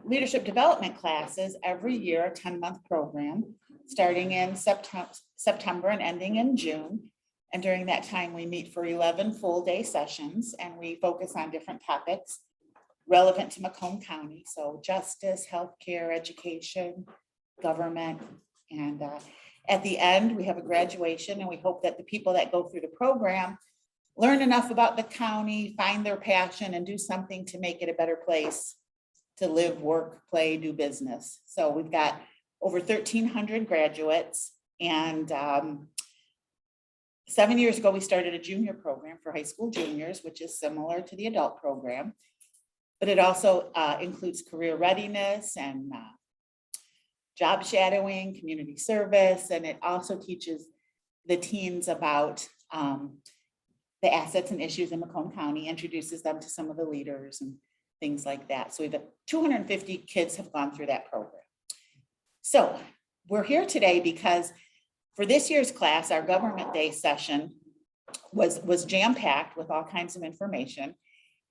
leadership development classes every year, a 10-month program, starting in September and ending in June. And during that time, we meet for 11 full-day sessions, and we focus on different topics relevant to Macomb County. So justice, healthcare, education, government. And at the end, we have a graduation, and we hope that the people that go through the program learn enough about the county, find their passion, and do something to make it a better place to live, work, play, do business. So we've got over 1,300 graduates, and 7 years ago, we started a junior program for high school juniors, which is similar to the adult program, but it also includes career readiness and job shadowing, community service, and it also teaches the teens about the assets and issues in Macomb County, introduces them to some of the leaders and things like that. So we've got 250 kids have gone through that program. So we're here today because for this year's class, our Government Day session was jam-packed with all kinds of information.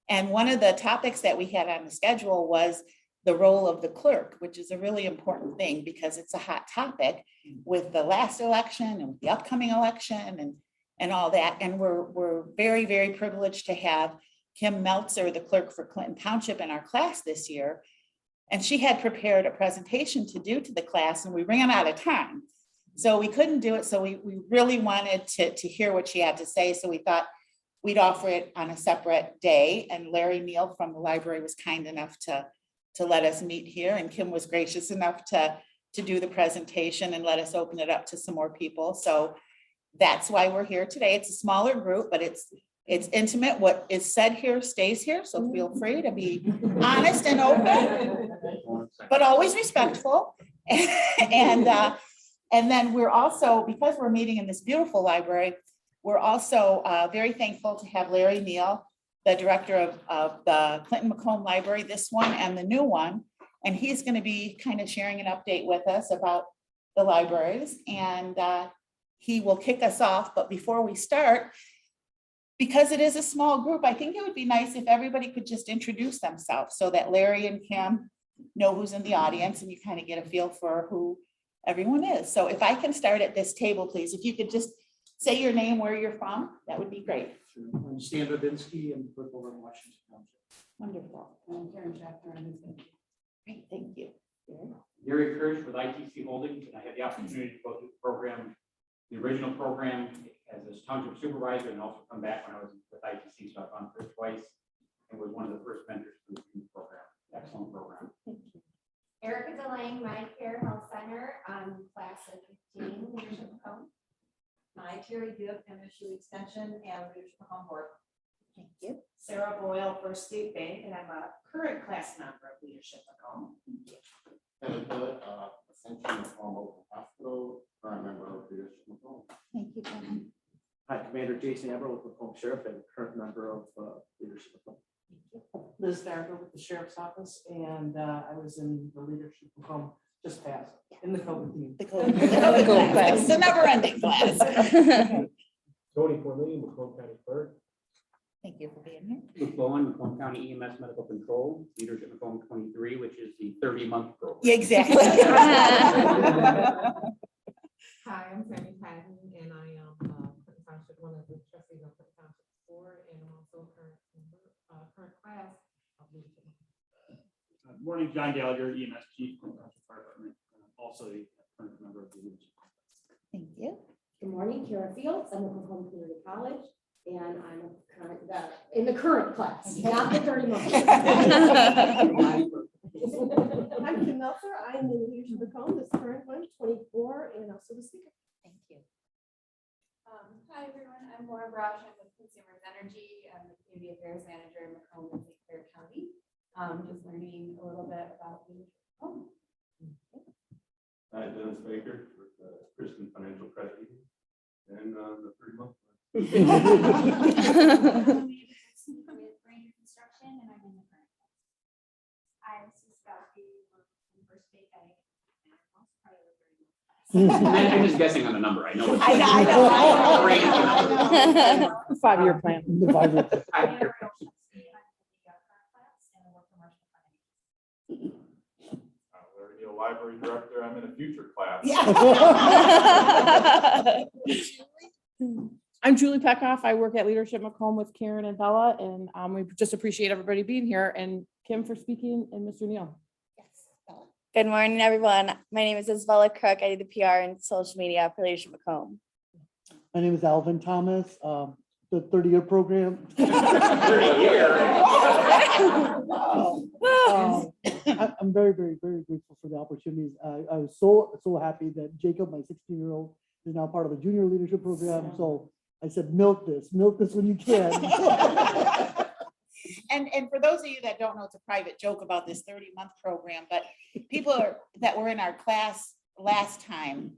And one of the topics that we had on the schedule was the role of the clerk, which is a really important thing because it's a hot topic with the last election and the upcoming election and all that. And we're very, very privileged to have Kim Meltzer, the clerk for Clinton Township, in our class this year. And she had prepared a presentation to do to the class, and we ran out of time. So we couldn't do it. So we really wanted to hear what she had to say. So we thought we'd offer it on a separate day. And Larry Neal from the library was kind enough to let us meet here. And Kim was gracious enough to do the presentation and let us open it up to some more people. So that's why we're here today. It's a smaller group, but it's intimate. What is said here stays here. So feel free to be honest and open, but always respectful. And then we're also, because we're meeting in this beautiful library, we're also very thankful to have Larry Neal, the director of the Clinton-Macomb Library, this one and the new one. And he's going to be kind of sharing an update with us about the libraries. And he will kick us off. But before we start, because it is a small group, I think it would be nice if everybody could just introduce themselves so that Larry and Kim know who's in the audience and you kind of get a feel for who everyone is. So if I can start at this table, please, if you could just say your name, where you're from, that would be great. Sure. I'm Stan Babinski and live over in Washington Township. Wonderful. I'm Karen Jackson. Great, thank you. Gary Kirsch with ITC Holdings, and I had the opportunity to go through the program, the original program as a township supervisor, and also come back when I was with ITC, so I've gone through it twice and was one of the first mentors for the program. Excellent program. Erica DeLange, My Care Health Center, class of 15, Leadership Macomb. Hi, Terry Gibb, MSU Extension and Leadership Macomb Board. Thank you. Sarah Boyle, First State Bank, and I'm a current class member of Leadership Macomb. And Ascension Macomb Local Hospital, current member of Leadership Macomb. Thank you, Kevin. Hi, Commander Jason Eberl with Macomb Sheriff and current member of Leadership Macomb. Liz Thacker with the Sheriff's Office, and I was in the Leadership Macomb just passed in the COVID team. The COVID class, the never-ending class. Tony Corley, Macomb County Clerk. Thank you for being here. Luke Bowen, Macomb County EMS Medical Control, Leadership Macomb 23, which is the 30-month program. Yeah, exactly. Hi, I'm Tammy Patton, and I am Clinton Township, one of the trustees of Clinton Township Board, and I'm also a current class of Leadership. Good morning, John Gallagher, EMS Chief, Clinton Township Fire Department, also a current member of the Leadership. Thank you. Good morning, Kara Fields. I'm with Macomb Community College, and I'm a current in the current class, not the 30 months. I'm Kim Meltzer. I'm in Leadership Macomb, this current one, 24, and also the speaker. Thank you. Hi, everyone. I'm Laura Brosh. I'm with Consumers Energy. I'm the Community Affairs Manager in Macomb and St. Clair County. Just learning a little bit about Leadership Macomb. Hi, Dennis Baker with Christian Financial Credit Union and the 3-month. With Ranger Construction, and I'm in the current class. I'm Scotty from First State Bank, and I'm also part of the 30-month class. I'm just guessing on the number. I know. I know. 5-year plan. I'm a real trustee, and I'm in the current class, and I work commercial finance. Larry Neal, Library Director. I'm in a future class. I'm Julie Peckoff. I work at Leadership Macomb with Karen and Bella, and we just appreciate everybody being here, and Kim for speaking, and Mr. Neal. Good morning, everyone. My name is Isabella Crook. I do the PR and social media for Leadership Macomb. My name is Alvin Thomas, the 30-year program. I'm very, very, very grateful for the opportunities. I was so happy that Jacob, my 16-year-old, is now part of the junior leadership program. So I said, milk this when you can. And for those of you that don't know, it's a private joke about this 30-month program, but people that were in our class last time,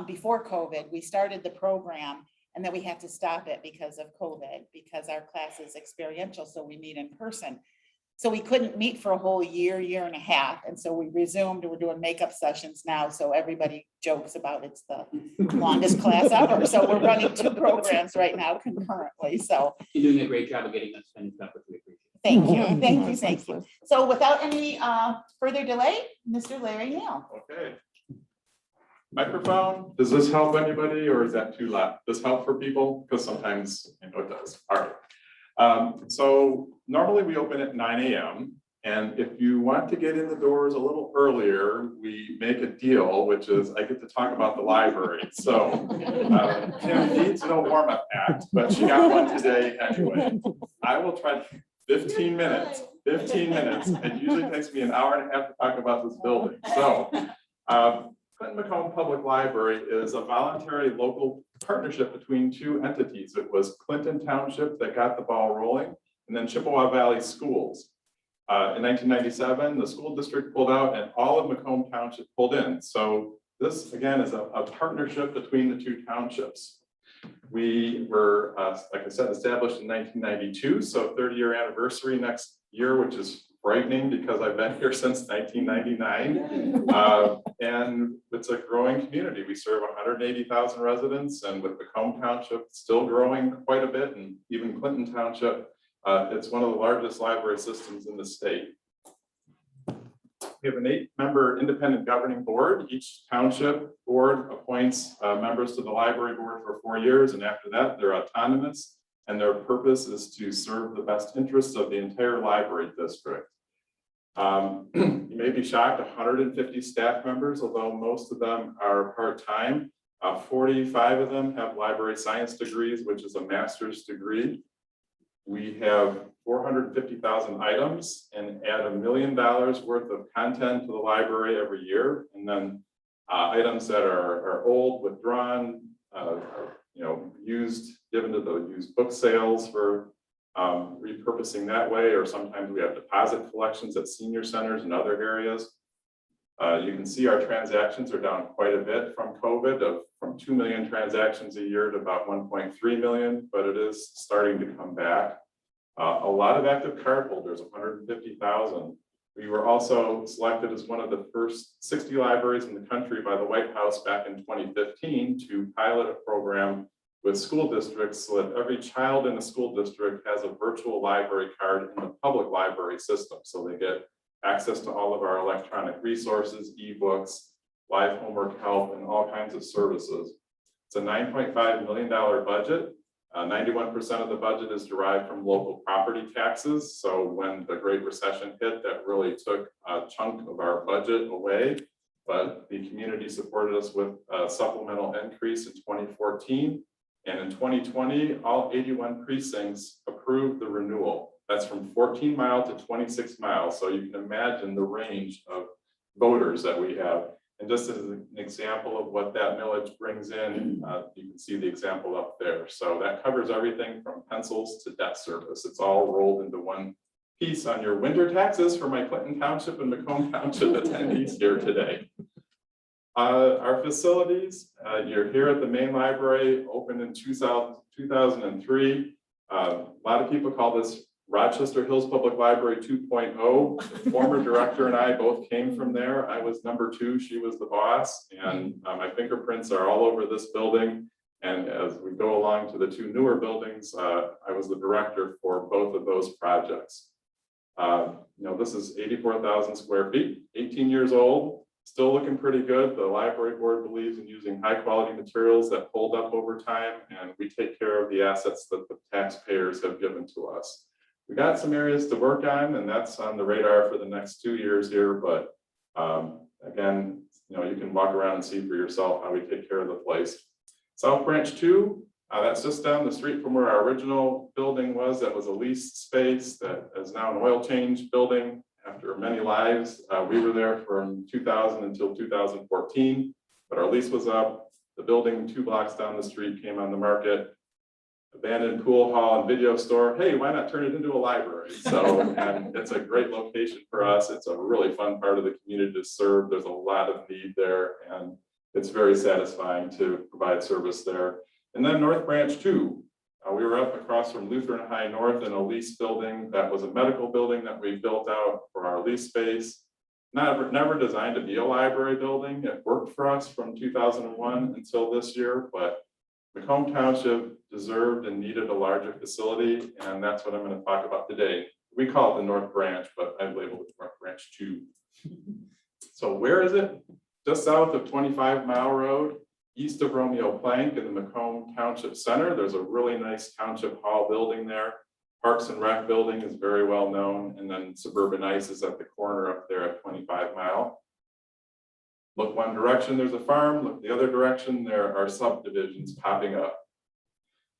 before COVID, we started the program and then we had to stop it because of COVID, because our class is experiential, so we meet in person. So we couldn't meet for a whole year and a half. And so we resumed, we're doing makeup sessions now. So everybody jokes about it's the longest class ever. So we're running 2 programs right now concurrently. So You're doing a great job of getting us finished up, which we appreciate. thank you, thank you. So without any further delay, Mr. Larry Neal. Okay. Microphone, does this help anybody or is that too loud? Does this help for people? Because sometimes it does. All right. So normally we open at 9 a.m. And if you want to get in the doors a little earlier, we make a deal, which is I get to talk about the library. So Kim needs no warm-up act, but she got one today anyway. I will try 15 minutes. It usually takes me an hour and a half to talk about this building. So Clinton-Macomb Public Library is a voluntary local partnership between 2 entities. It was Clinton Township that got the ball rolling, and then Chippewa Valley Schools. In 1997, the school district pulled out and all of Macomb Township pulled in. So this, again, is a partnership between the 2 townships. We were, like I said, established in 1992, so 30-year anniversary next year, which is frightening because I've been here since 1999. And it's a growing community. We serve 180,000 residents, and with Macomb Township still growing quite a bit, and even Clinton Township, it's one of the largest library systems in the state. We have an 8-member independent governing board. Each township board appoints members to the library board for 4 years, and after that, they're autonomous. And their purpose is to serve the best interests of the entire library district. You may be shocked, 150 staff members, although most of them are part-time. 45 of them have library science degrees, which is a master's degree. We have 450,000 items and add $1 million worth of content to the library every year. And then items that are old, withdrawn, used, given to the used book sales for repurposing that way, or sometimes we have deposit collections at senior centers and other areas. You can see our transactions are down quite a bit from COVID, from 2 million transactions a year to about 1.3 million, but it is starting to come back. A lot of active card holders, 150,000. We were also selected as one of the first 60 libraries in the country by the White House back in 2015 to pilot a program with school districts so that every child in a school district has a virtual library card in the public library system. So they get access to all of our electronic resources, ebooks, live homework help, and all kinds of services. It's a $9.5 million budget. 91% of the budget is derived from local property taxes. So when the Great Recession hit, that really took a chunk of our budget away. But the community supported us with a supplemental increase in 2014. And in 2020, all 81 precincts approved the renewal. That's from 14 miles to 26 miles. So you can imagine the range of voters that we have. And just as an example of what that millage brings in, you can see the example up there. So that covers everything from pencils to debt service. It's all rolled into one piece on your winter taxes for my Clinton Township and Macomb Township attendees here today. Our facilities, you're here at the main library, opened in 2003. A lot of people call this Rochester Hills Public Library 2.0. The former director and I both came from there. I was number 2, she was the boss, and my fingerprints are all over this building. And as we go along to the 2 newer buildings, I was the director for both of those projects. This is 84,000 square feet, 18 years old, still looking pretty good. The library board believes in using high quality materials that hold up over time, and we take care of the assets that the taxpayers have given to us. We got some areas to work on, and that's on the radar for the next 2 years here, but again, you can walk around and see for yourself how we take care of the place. South Branch 2, that's just down the street from where our original building was. That was a leased space that is now an oil change building. After many lives, we were there from 2000 until 2014, but our lease was up. The building 2 blocks down the street came on the market. Abandoned pool hall and video store. Hey, why not turn it into a library? So, and it's a great location for us. It's a really fun part of the community to serve. There's a lot of need there, and it's very satisfying to provide service there. And then North Branch 2, we were up across from Lutheran High North in a lease building that was a medical building that we built out for our lease space. Never designed to be a library building. It worked for us from 2001 until this year, but Macomb Township deserved and needed a larger facility, and that's what I'm going to talk about today. We call it the North Branch, but I've labeled it North Branch 2. So where is it? Just south of 25 Mile Road, east of Romeo Plank in the Macomb Township Center. There's a really nice Township Hall building there. Parks and Rec building is very well known, and then Suburban Ice is at the corner up there at 25 Mile. Look one direction, there's a farm. Look the other direction, there are subdivisions popping up.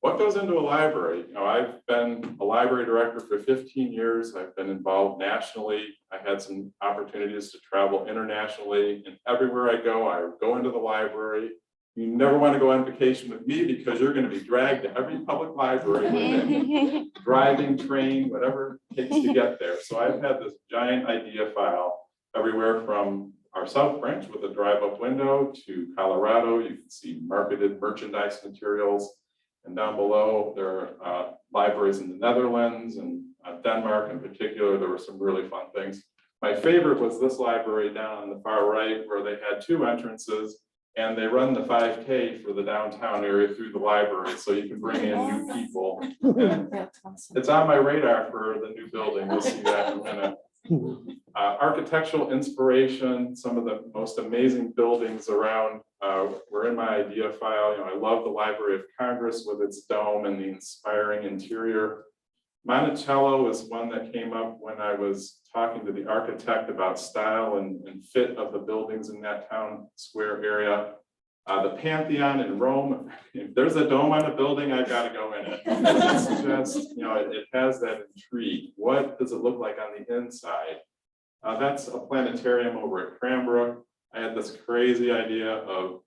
What goes into a library? I've been a library director for 15 years. I've been involved nationally. I had some opportunities to travel internationally, and everywhere I go into the library. You never want to go on vacation with me because you're going to be dragged to every public library, driving, train, whatever it takes to get there. So I've had this giant idea file everywhere from our South Branch with a drive-up window to Colorado. You can see marketed merchandise materials. And down below, there are libraries in the Netherlands and Denmark in particular. There were some really fun things. My favorite was this library down on the far right, where they had 2 entrances, and they run the 5K for the downtown area through the library, so you can bring in new people. And it's on my radar for the new building. We'll see that in a minute. Architectural inspiration, some of the most amazing buildings around were in my idea file. I love the Library of Congress with its dome and the inspiring interior. Monticello is one that came up when I was talking to the architect about style and fit of the buildings in that town square area. The Pantheon in Rome, if there's a dome on a building, I've got to go in it. It's just, it has that intrigue. What does it look like on the inside? That's a planetarium over at Cranbrook. I had this crazy idea of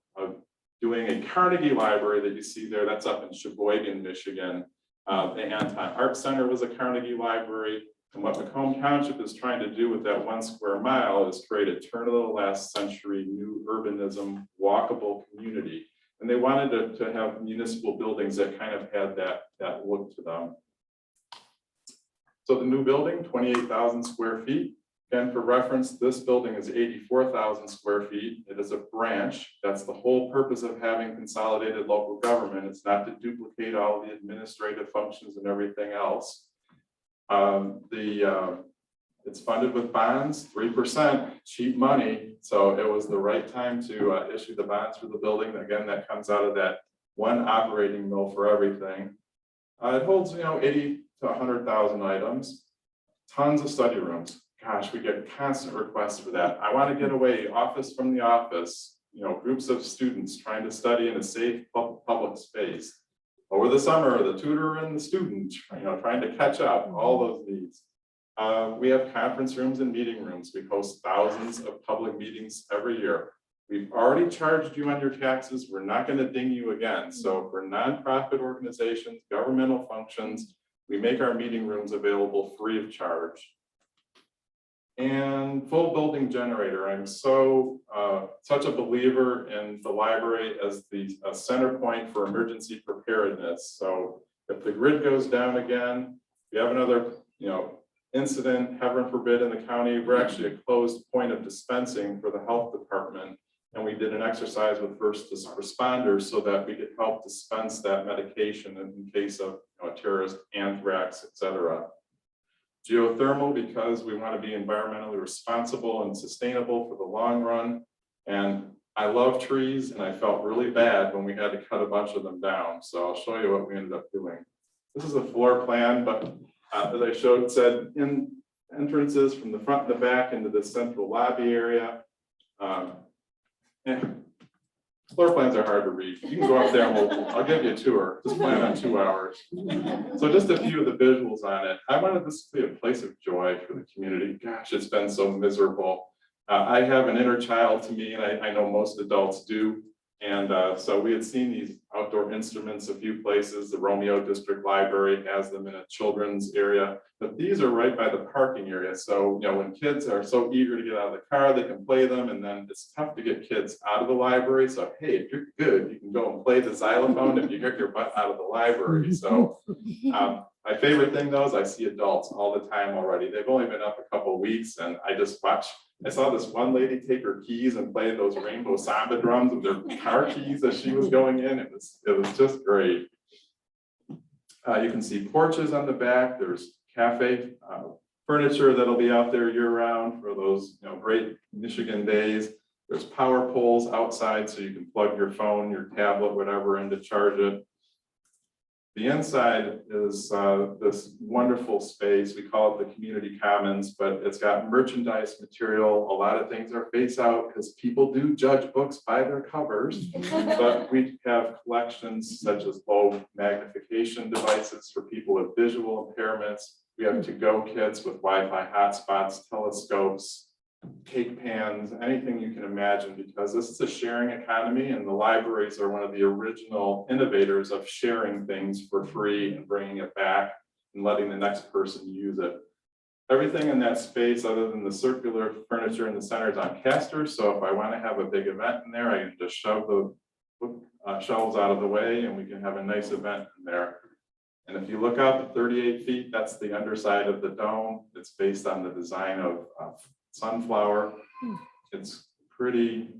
doing a Carnegie Library that you see there. That's up in Sheboygan, Michigan. The Anton Art Center was a Carnegie Library. And what Macomb Township is trying to do with that 1 square mile is create a turn of the last century new urbanism walkable community. And they wanted to have municipal buildings that kind of had that look to them. So the new building, 28,000 square feet. Again, for reference, this building is 84,000 square feet. It is a branch. That's the whole purpose of having consolidated local government. It's not to duplicate all the administrative functions and everything else. It's funded with bonds, 3%, cheap money. So it was the right time to issue the bonds for the building. Again, that comes out of that one operating mill for everything. It holds, 80 to 100,000 items, tons of study rooms. Gosh, we get constant requests for that. I want to get away, office from the office, groups of students trying to study in a safe public space. Over the summer, the tutor and the student, trying to catch up, all those needs. We have conference rooms and meeting rooms. We host thousands of public meetings every year. We've already charged you on your taxes. We're not going to ding you again. So for nonprofit organizations, governmental functions, we make our meeting rooms available free of charge. And full building generator. I'm such a believer in the library as the center point for emergency preparedness. So if the grid goes down again, we have another incident, heaven forbid, in the county, we're actually a closed point of dispensing for the health department. And we did an exercise with first responders so that we could help dispense that medication in case of terrorist, anthrax, etc. Geothermal, because we want to be environmentally responsible and sustainable for the long run. And I love trees, and I felt really bad when we had to cut a bunch of them down. So I'll show you what we ended up doing. This is a floor plan, but as I said, in entrances from the front and the back into the central lobby area. Floor plans are hard to read. You can go up there and I'll give you a tour. Just plan on 2 hours. So just a few of the visuals on it. I wanted this to be a place of joy for the community. Gosh, it's been so miserable. I have an inner child to me, and I know most adults do. And so we had seen these outdoor instruments a few places. The Romeo District Library has them in a children's area, but these are right by the parking area. So, when kids are so eager to get out of the car, they can play them, and then it's tough to get kids out of the library. So, hey, if you're good, you can go and play the xylophone if you get your butt out of the library. So my favorite thing though is I see adults all the time already. They've only been up a couple of weeks, and I saw this one lady take her keys and play those rainbow samba drums with their car keys as she was going in. It was just great. You can see porches on the back. There's cafe furniture that'll be out there year round for those great Michigan days. There's power poles outside, so you can plug your phone, your tablet, whatever in to charge it. The inside is this wonderful space. We call it the community commons, but it's got merchandise material. A lot of things are face out because people do judge books by their covers. But we have collections such as low magnification devices for people with visual impairments. We have to-go kits with Wi-Fi hotspots, telescopes, cake pans, anything you can imagine, because this is a sharing economy, and the libraries are one of the original innovators of sharing things for free and bringing it back and letting the next person use it. Everything in that space, other than the circular furniture in the center, is on casters. So if I want to have a big event in there, I can just shove the shelves out of the way and we can have a nice event in there. And if you look out to 38 feet, that's the underside of the dome. It's based on the design of sunflower. It's pretty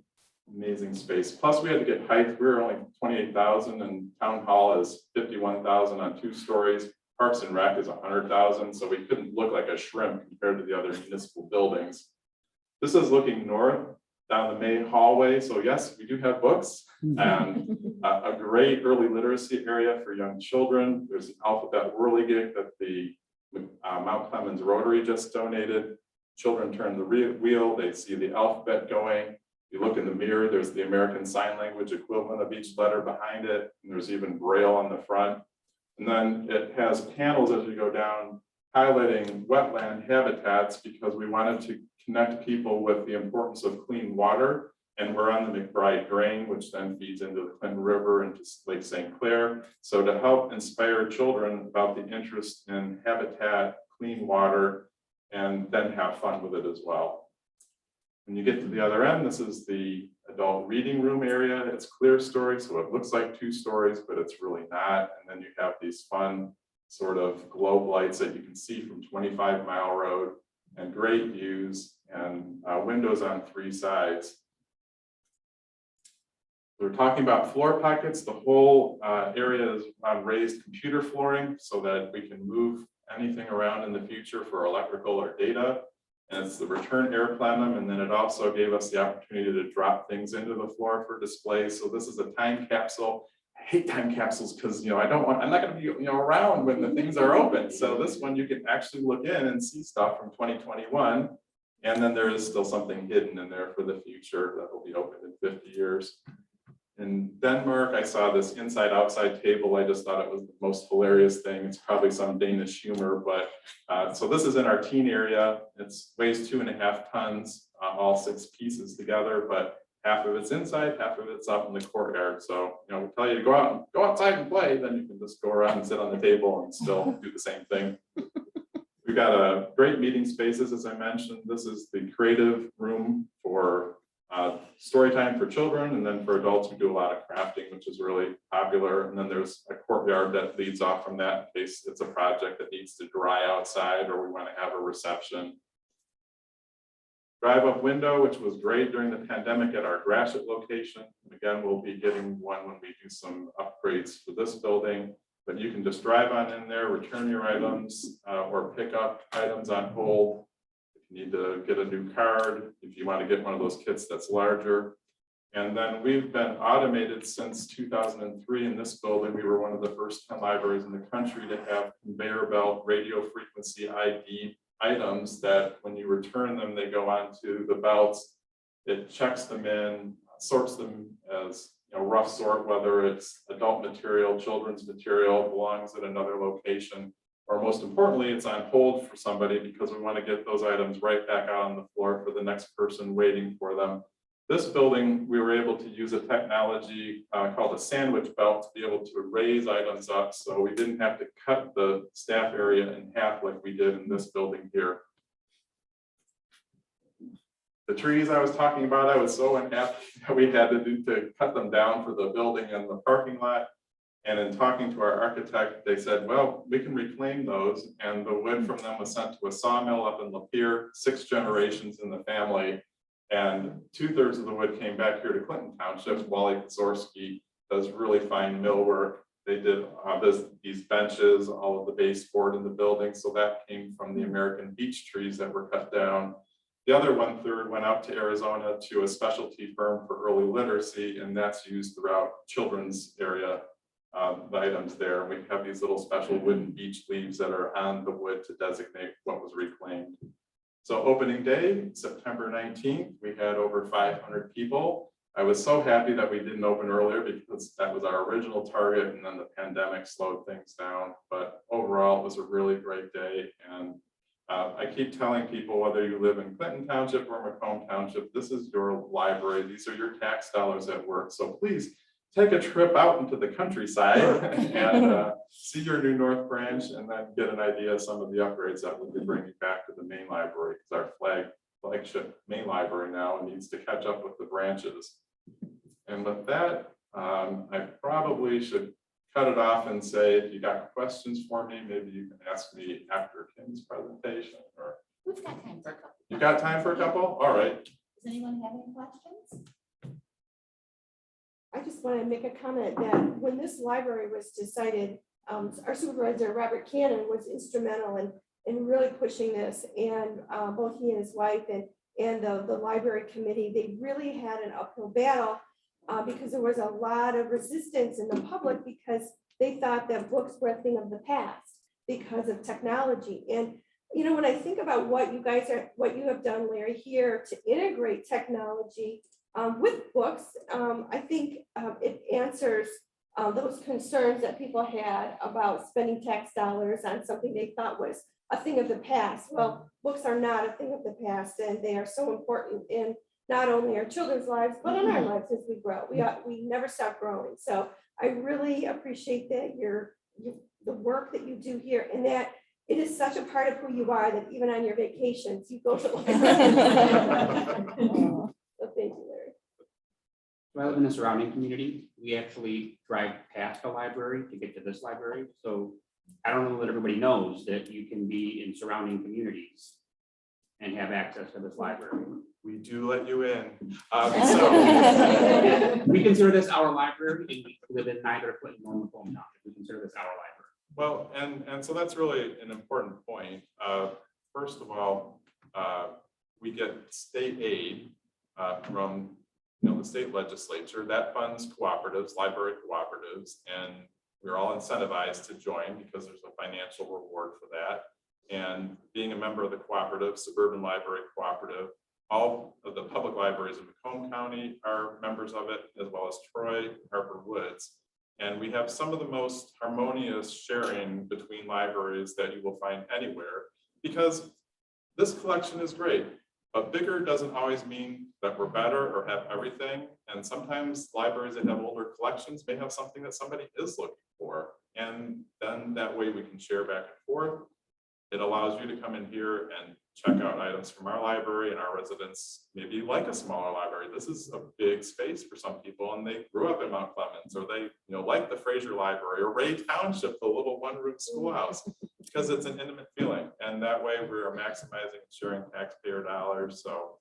amazing space. Plus we had to get height. We were only 28,000 and town hall is 51,000 on 2 stories. Parks and Rec is 100,000. So we couldn't look like a shrimp compared to the other municipal buildings. This is looking north down the main hallway. So yes, we do have books and a great early literacy area for young children. There's an alphabet whirligig that the Mount Clemens Rotary just donated. Children turn the wheel, they see the alphabet going. You look in the mirror, there's the American Sign Language equivalent of each letter behind it. And there's even Braille on the front. And then it has panels as you go down, highlighting wetland habitats because we wanted to connect people with the importance of clean water. And we're on the McBride Drain, which then feeds into the Clinton River into Lake St. Clair. So to help inspire children about the interest in habitat, clean water, and then have fun with it as well. When you get to the other end, this is the adult reading room area. It's clear story, so it looks like 2 stories, but it's really not. And then you have these fun sort of globe lights that you can see from 25 Mile Road, and great views and windows on 3 sides. We're talking about floor pockets. The whole area is on raised computer flooring so that we can move anything around in the future for electrical or data. And it's the return air plenum. And then it also gave us the opportunity to drop things into the floor for display. So this is a time capsule. I hate time capsules because I'm not going to be around when the things are open. So this one you can actually look in and see stuff from 2021. And then there is still something hidden in there for the future that will be open in 50 years. In Denmark, I saw this inside-outside table. I just thought it was the most hilarious thing. It's probably some Danish humor, but so this is in our teen area. It weighs 2.5 tons, all 6 pieces together, but half of it's inside, half of it's out in the courtyard. So, we tell you to go outside and play, then you can just go around and sit on the table and still do the same thing. We've got a great meeting spaces, as I mentioned. This is the creative room for story time for children, and then for adults we do a lot of crafting, which is really popular. And then there's a courtyard that leads off from that in case it's a project that needs to dry outside or we want to have a reception. Drive-up window, which was great during the pandemic at our Gratiot location. Again, we'll be getting one when we do some upgrades for this building. But you can just drive on in there, return your items, or pick up items on hold. If you need to get a new card, if you want to get one of those kits that's larger. And then we've been automated since 2003 in this building. We were one of the first 10 libraries in the country to have conveyor belt radio frequency ID items that when you return them, they go onto the belts. It checks them in, sorts them as rough sort, whether it's adult material, children's material, belongs at another location, or most importantly, it's on hold for somebody because we want to get those items right back out on the floor for the next person waiting for them. This building, we were able to use a technology called a sandwich belt to be able to raise items up, so we didn't have to cut the staff area in half like we did in this building here. The trees I was talking about, I was so unhappy that we had to cut them down for the building and the parking lot. And in talking to our architect, they said, well, we can reclaim those. And the wood from them was sent to a sawmill up in Lapeer, 6 generations in the family. And 2/3 of the wood came back here to Clinton Township. Wally Pazorski does really fine millwork. They did these benches, all of the baseboard in the building. So that came from the American beech trees that were cut down. The other 1/3 went out to Arizona to a specialty firm for early literacy, and that's used throughout children's area, the items there. We have these little special wooden beech leaves that are on the wood to designate what was reclaimed. So opening day, September 19th, we had over 500 people. I was so happy that we didn't open earlier because that was our original target, and then the pandemic slowed things down. But overall, it was a really great day. And I keep telling people, whether you live in Clinton Township or Macomb Township, this is your library. These are your tax dollars at work. So please take a trip out into the countryside and see your new North Branch, and then get an idea of some of the upgrades that we'll be bringing back to the main library, because our flagship main library now needs to catch up with the branches. And with that, I probably should cut it off and say, if you got questions for me, maybe you can ask me after Kim's presentation, or. We've got time for a couple. You got time for a couple? All right. Does anyone have any questions? I just want to make a comment that when this library was decided, our supervisor, Robert Cannon, was instrumental in really pushing this, and both he and his wife and the library committee, they really had an uphill battle because there was a lot of resistance in the public because they thought that books were a thing of the past because of technology. And when I think about what you have done, Larry, here to integrate technology with books, I think it answers those concerns that people had about spending tax dollars on something they thought was a thing of the past. Well, books are not a thing of the past, and they are so important in not only our children's lives, but in our lives as we grow. We never stop growing. So I really appreciate that the work that you do here, and that it is such a part of who you are that even on your vacations, you go to the library. So thank you, Larry. I live in the surrounding community. We actually drive past the library to get to this library. So I don't know that everybody knows that you can be in surrounding communities and have access to this library. We do let you in. We consider this our library, and we live in neither Clinton nor Macomb Township. We consider this our library. Well, and so that's really an important point. First of all, we get state aid from the state legislature that funds cooperatives, library cooperatives, and we're all incentivized to join because there's a financial reward for that. And being a member of the cooperative, Suburban Library Cooperative, all of the public libraries in Macomb County are members of it, as well as Troy, Harper Woods. And we have some of the most harmonious sharing between libraries that you will find anywhere, because this collection is great, but bigger doesn't always mean that we're better or have everything. And sometimes libraries that have older collections may have something that somebody is looking for. And then that way we can share back and forth. It allows you to come in here and check out items from our library, and our residents maybe like a smaller library. This is a big space for some people, and they grew up in Mount Clemens, or they like the Fraser Library or Ray Township, the little one-room schoolhouse, because it's an intimate feeling. And that way we are maximizing and sharing taxpayer dollars. So,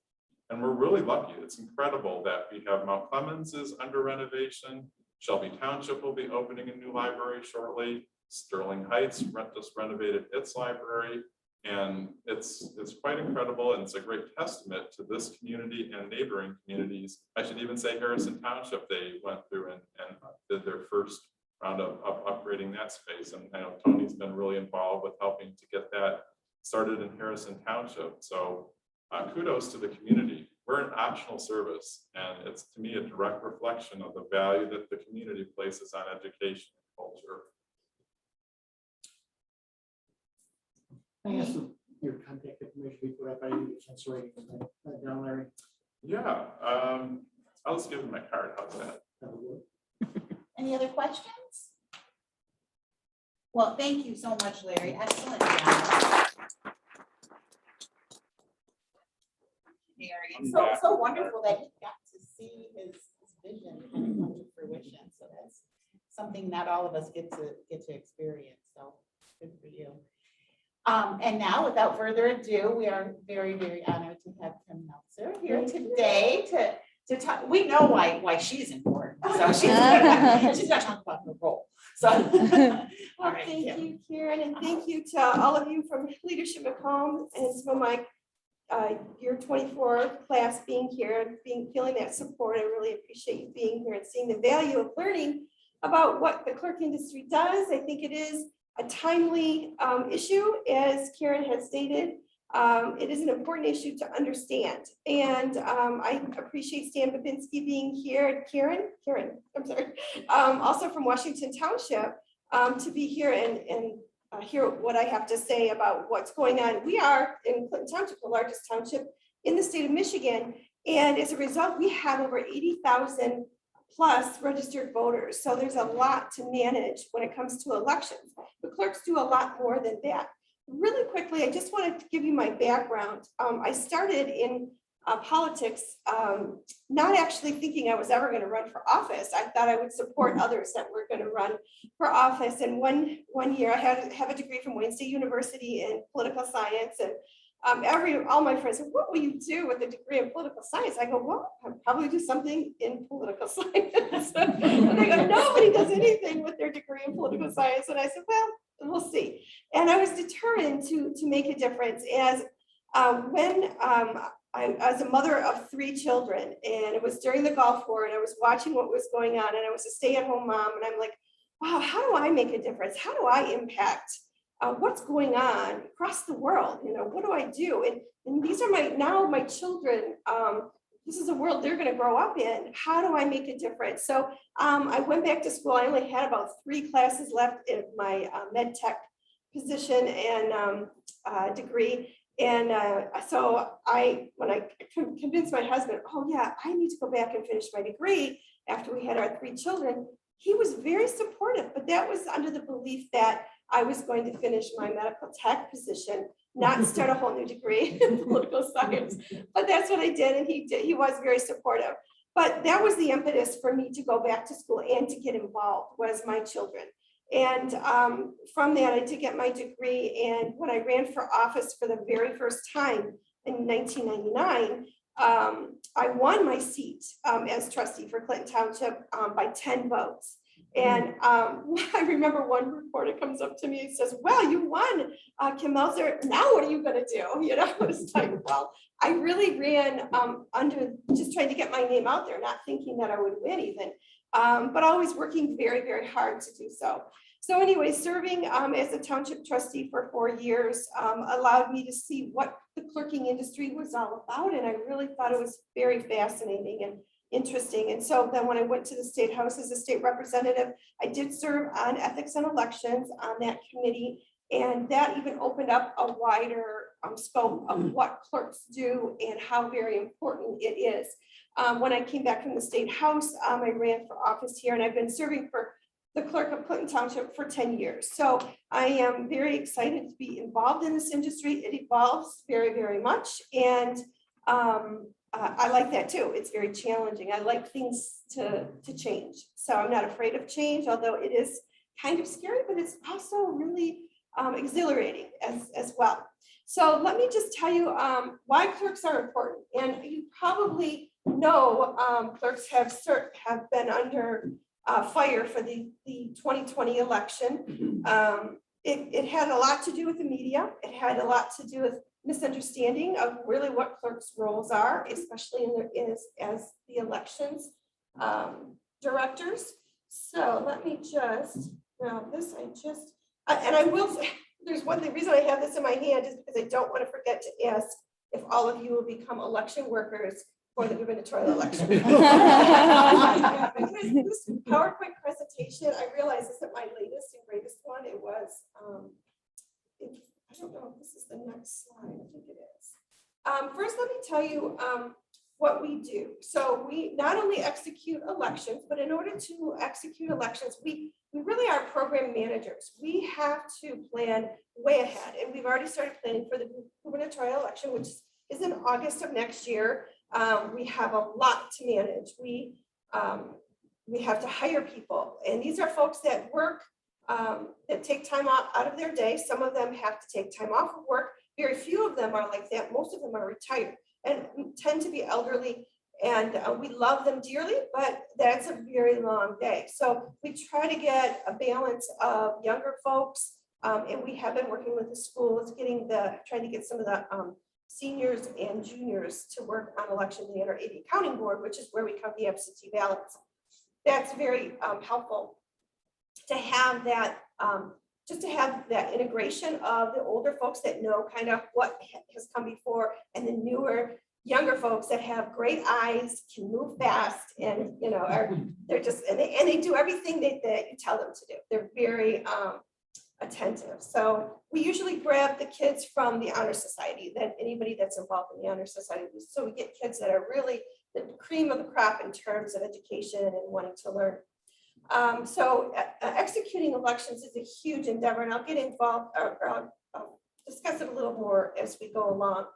and we're really lucky. It's incredible that we have Mount Clemens is under renovation. Shelby Township will be opening a new library shortly. Sterling Heights just renovated its library. And it's quite incredible, and it's a great testament to this community and neighboring communities. I should even say Harrison Township, they went through and did their first round of upgrading that space. And I know Tony's been really involved with helping to get that started in Harrison Township. So kudos to the community. We're an optional service, and it's to me a direct reflection of the value that the community places on education and culture. I guess your contact information before I find you a chance to write that down, Larry. Yeah, I'll just give him my card. How's that? That'll work. Any other questions? Well, thank you so much, Larry. Excellent job. Mary, it's so wonderful that he got to see his vision kind of come to fruition. So that's something not all of us get to experience. So good for you. And now, without further ado, we are very, very honored to have Kim Meltzer here today to talk. We know why she's important. So she's going to talk about her role. So, Well, all right, thank Kim. you, Karen, and thank you to all of you from Leadership Macomb and some of my year 24 class being here, feeling that support. I really appreciate you being here and seeing the value of learning about what the clerk industry does. I think it is a timely issue, as Karen has stated. It is an important issue to understand. And I appreciate Stan Babinski being here, Karen, I'm sorry, also from Washington Township, to be here and hear what I have to say about what's going on. We are in Clinton Township, the largest township in the state of Michigan. And as a result, we have over 80,000 plus registered voters. So there's a lot to manage when it comes to elections. The clerks do a lot more than that. Really quickly, I just wanted to give you my background. I started in politics, not actually thinking I was ever going to run for office. I thought I would support others that were going to run for office. And one year I have a degree from Wayne State University in political science. And all my friends said, what will you do with a degree in political science? I go, well, I'll probably do something in political science. And they go, nobody does anything with their degree in political science. And I said, well, we'll see. And I was determined to make a difference as I was a mother of 3 children, and it was during the Gulf War, and I was watching what was going on, and I was a stay-at-home mom, and I'm like, wow, how do I make a difference? How do I impact what's going on across the world? You know, what do I do? And these are my children. This is a world they're going to grow up in. How do I make a difference? So I went back to school. I only had about 3 classes left in my med tech position and degree. And so when I convinced my husband, oh yeah, I need to go back and finish my degree after we had our 3 children, he was very supportive, but that was under the belief that I was going to finish my medical tech position, not start a whole new degree in political science. But that's what I did, and he was very supportive. But that was the impetus for me to go back to school and to get involved, was my children. And from that, I did get my degree. And when I ran for office for the very first time in 1999, I won my seat as trustee for Clinton Township by 10 votes. And I remember one reporter comes up to me and says, well, you won, Kim Meltzer. Now what are you going to do? You know, it's like, well, I really ran under just trying to get my name out there, not thinking that I would win even, but always working very, very hard to do so. So anyway, serving as a township trustee for 4 years allowed me to see what the clerking industry was all about. And I really thought it was very fascinating and interesting. And so then when I went to the State House as a state representative, I did serve on ethics and elections on that committee. And that even opened up a wider scope of what clerks do and how very important it is. When I came back from the State House, I ran for office here, and I've been serving for the clerk of Clinton Township for 10 years. So I am very excited to be involved in this industry. It evolves very, very much. And I like that too. It's very challenging. I like things to change. So I'm not afraid of change, although it is kind of scary, but it's also really exhilarating as well. So let me just tell you why clerks are important. And you probably know clerks have been under fire for the 2020 election. It had a lot to do with the media. It had a lot to do with misunderstanding of really what clerks' roles are, especially as the elections directors. So let me just, and I will say, there's the reason I have this in my hand is because I don't want to forget to ask if all of you will become election workers for the gubernatorial election. This PowerPoint presentation, I realize isn't my latest and greatest one. It was, I don't know if this is the next slide. I think it is. First, let me tell you what we do. So we not only execute elections, but in order to execute elections, we really are program managers. We have to plan way ahead, and we've already started planning for the gubernatorial election, which is in August of next year. We have a lot to manage. We have to hire people, and these are folks that work, that take time out of their day. Some of them have to take time off of work. Very few of them are like that. Most of them are retired and tend to be elderly, and we love them dearly, but that's a very long day. So we try to get a balance of younger folks, and we have been working with the schools, trying to get some of the seniors and juniors to work on election day at our AD counting board, which is where we count the absentee ballots. That's very helpful to have that, just to have that integration of the older folks that know kind of what has come before, and the newer, younger folks that have great eyes, can move fast, and they're just and they do everything that you tell them to do. They're very attentive. So we usually grab the kids from the Honor Society, that anybody that's involved in the Honor Society. So we get kids that are really the cream of the crop in terms of education and wanting to learn. So executing elections is a huge endeavor, and I'll get involved, or I'll discuss it a little more as we go along.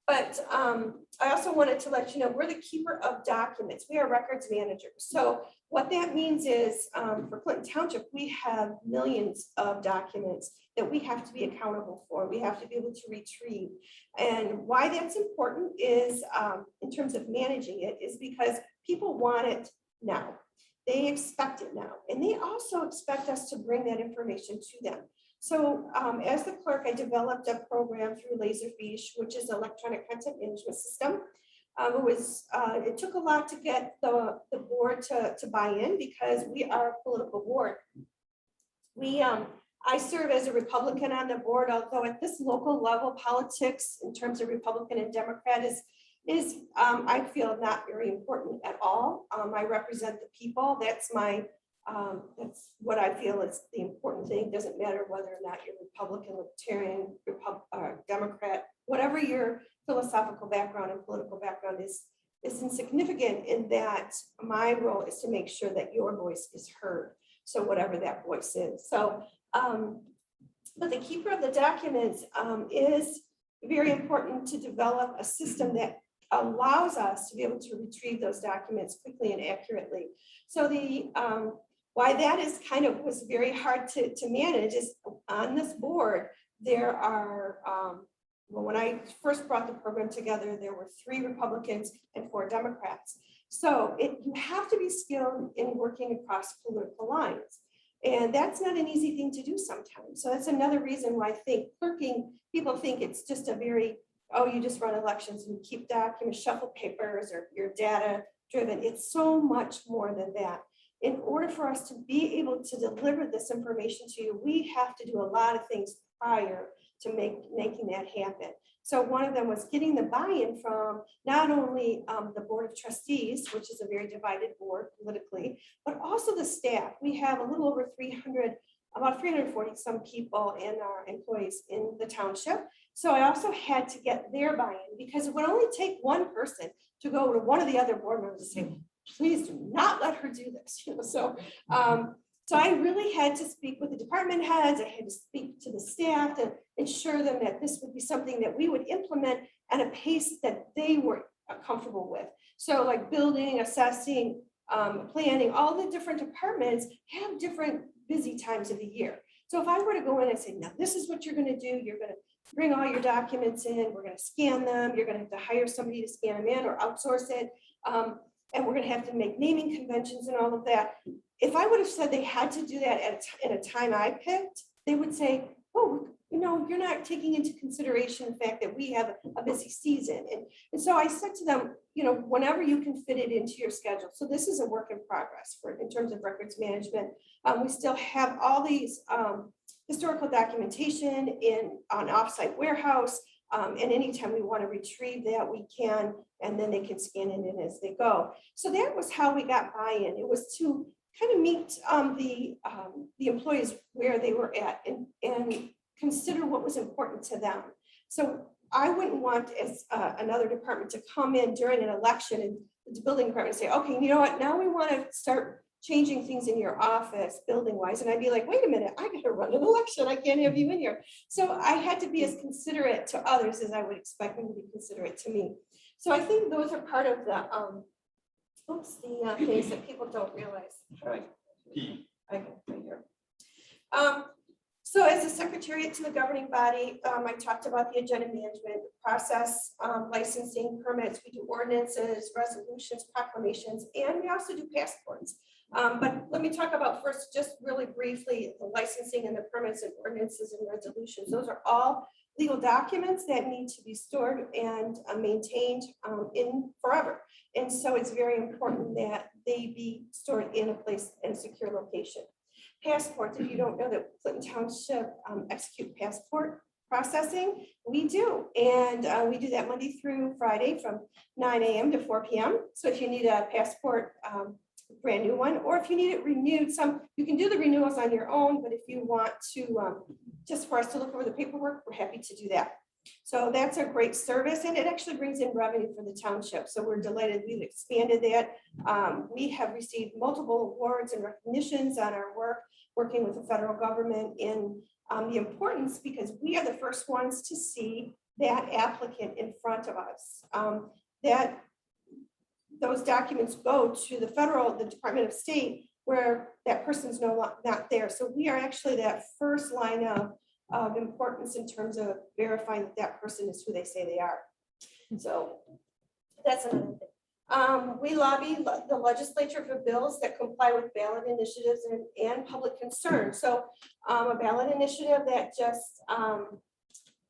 But I also wanted to let you know, we're the keeper of documents. We are records managers. So what that means is for Clinton Township, we have millions of documents that we have to be accountable for. We have to be able to retrieve. And why that's important is in terms of managing it is because people want it now. They expect it now. And they also expect us to bring that information to them. So as the clerk, I developed a program through Laserfish, which is an electronic content management system. It took a lot to get the board to buy in, because we are a political board. I serve as a Republican on the board, although at this local level, politics in terms of Republican and Democrat is I feel not very important at all. I represent the people. That's what I feel is the important thing. It doesn't matter whether or not you're Republican, Libertarian, Democrat, whatever your philosophical background and political background is insignificant, in that my role is to make sure that your voice is heard. So whatever that voice is. So, but the keeper of the documents is very important to develop a system that allows us to be able to retrieve those documents quickly and accurately. So why that was very hard to manage is on this board, there are, well, when I first brought the program together, there were 3 Republicans and 4 Democrats. So you have to be skilled in working across political lines. And that's not an easy thing to do sometimes. So that's another reason why I think clerking, people think it's just a very, oh, you just run elections and you keep documents, shuffle papers, or you're data driven. It's so much more than that. In order for us to be able to deliver this information to you, we have to do a lot of things prior to making that happen. So one of them was getting the buy-in from not only the Board of Trustees, which is a very divided board politically, but also the staff. We have a little over 300, about 340 some people in our employees in the township. So I also had to get their buy-in, because it would only take one person to go to one of the other board members and say, please do not let her do this. So I really had to speak with the department heads. I had to speak to the staff to ensure them that this would be something that we would implement at a pace that they were comfortable with. So like building, assessing, planning, all the different departments have different busy times of the year. So if I were to go in and say, now this is what you're going to do, you're going to bring all your documents in, we're going to scan them, you're going to have to hire somebody to scan them in or outsource it. and we're gonna have to make naming conventions and all of that. If I would have said they had to do that at a time I picked, they would say, oh, you're not taking into consideration the fact that we have a busy season. And so I said to them, whenever you can fit it into your schedule. So this is a work in progress in terms of records management. We still have all these historical documentation on offsite warehouse. And anytime we want to retrieve that, we can, and then they can scan it in as they go. So that was how we got buy-in. It was to kind of meet the employees where they were at and consider what was important to them. So I wouldn't want as another department to come in during an election and the building department say, okay, you know what, now we want to start changing things in your office building wise. And I'd be like, wait a minute, I got to run an election. I can't have you in here. So I had to be as considerate to others as I would expect them to be considerate to me. So I think those are part of the things that people don't realize. Right. I can right here. So as a secretariat to the governing body, I talked about the agenda management process, licensing permits. We do ordinances, resolutions, proclamations, and we also do passports. But let me talk about first, just really briefly, the licensing and the permits and ordinances and resolutions. Those are all legal documents that need to be stored and maintained in forever. And so it's very important that they be stored in a place in a secure location. Passports, if you don't know that Clinton Township execute passport processing, we do. And we do that Monday through Friday from 9 a.m. to 4 p.m. So if you need a passport, brand new one, or if you need it renewed, you can do the renewals on your own, but if you want to, just for us to look over the paperwork, we're happy to do that. So that's a great service, and it actually brings in revenue for the township. So we're delighted we've expanded that. We have received multiple awards and recognitions on our work, working with the federal government in the importance, because we are the first ones to see that applicant in front of us. Those documents go to the Department of State, where that person's not there. So we are actually that first line of importance in terms of verifying that that person is who they say they are. So that's another thing. We lobby the legislature for bills that comply with ballot initiatives and public concern. So a ballot initiative that just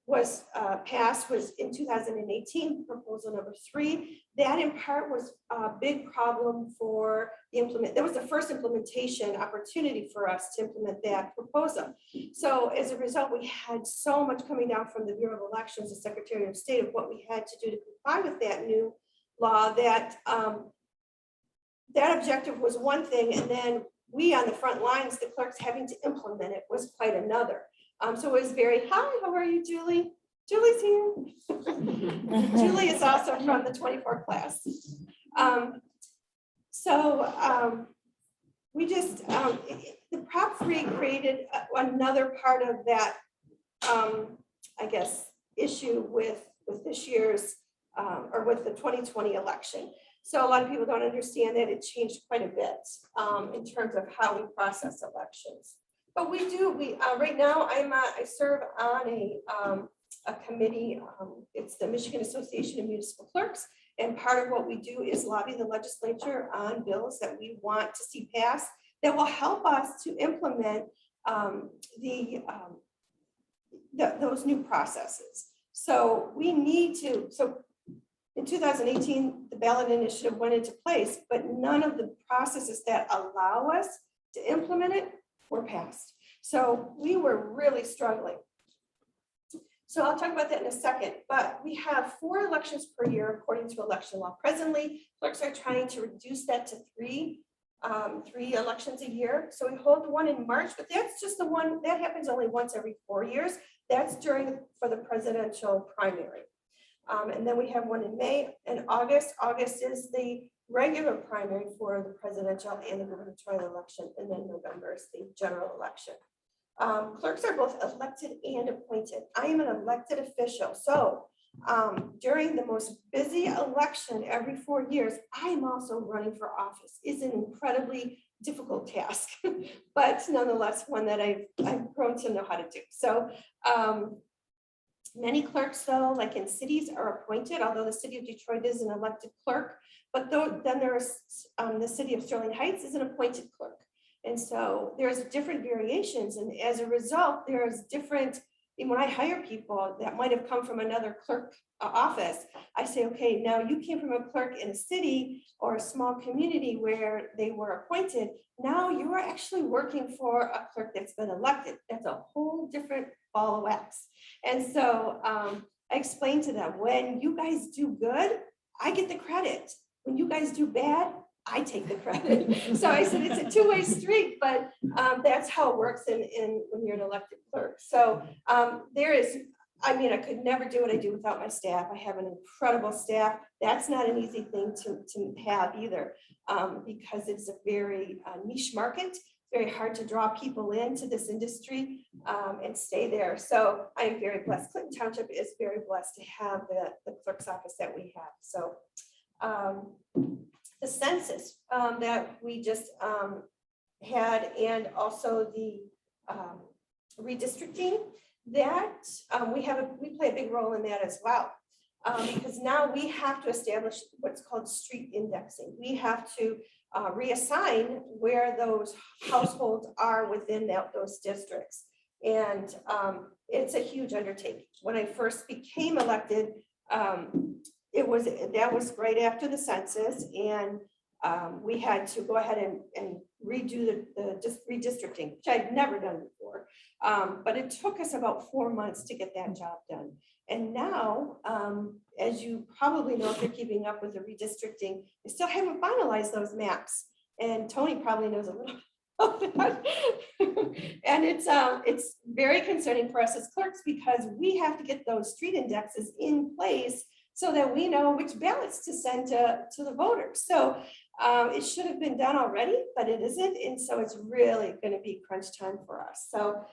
was passed was in 2018, proposal number 3. That in part was a big problem for the that was the first implementation opportunity for us to implement that proposal. So as a result, we had so much coming down from the Bureau of Elections, the Secretary of State, of what we had to do to comply with that new law, that that objective was one thing, and then we on the front lines, the clerks having to implement it was quite another. So it was very, hi, how are you, Julie? Julie's here. Julie is also from the 24 class. We just, the Prop 3 created another part of that, I guess, issue with this year's, or with the 2020 election. So a lot of people don't understand that it changed quite a bit in terms of how we process elections. But we do, right now I serve on a committee, it's the Michigan Association of Municipal Clerks. And part of what we do is lobby the legislature on bills that we want to see passed that will help us to implement those new processes. So we need to, so in 2018, the ballot initiative went into place, but none of the processes that allow us to implement it were passed. So we were really struggling. So I'll talk about that in a second, but we have 4 elections per year according to election law. Presently, clerks are trying to reduce that to 3 elections a year. So we hold the one in March, but that's just the one that happens only once every 4 years. That's for the presidential primary. And then we have one in May and August. August is the regular primary for the presidential and the gubernatorial election. And then November is the general election. Clerks are both elected and appointed. I am an elected official. So during the most busy election every 4 years, I am also running for office. It's an incredibly difficult task, but nonetheless one that I've grown to know how to do. So Many clerks, though, like in cities, are appointed, although the city of Detroit is an elected clerk. But then there's the city of Sterling Heights is an appointed clerk. And so there's different variations. And as a result, there's different, and when I hire people that might have come from another clerk office, I say, okay, now you came from a clerk in a city or a small community where they were appointed. Now you are actually working for a clerk that's been elected. That's a whole different ball of wax. And so I explained to them, when you guys do good, I get the credit. When you guys do bad, I take the credit. So I said, it's a two-way street, but that's how it works in when you're an elected clerk. So there is, I mean, I could never do what I do without my staff. I have an incredible staff. That's not an easy thing to have either, because it's a very niche market. Very hard to draw people into this industry and stay there. So I'm very blessed. Clinton Township is very blessed to have the clerk's office that we have. So the census that we just had, and also the redistricting, that we play a big role in that as well. Because now we have to establish what's called street indexing. We have to reassign where those households are within those districts. And it's a huge undertaking. When I first became elected, that was right after the census, and we had to go ahead and redo the redistricting, which I'd never done before. But it took us about 4 months to get that job done. And now, as you probably know, if you're keeping up with the redistricting, they still haven't finalized those maps. And Tony probably knows a little about that. And it's very concerning for us as clerks, because we have to get those street indexes in place so that we know which ballots to send to the voters. So it should have been done already, but it isn't. And so it's really going to be crunch time for us. So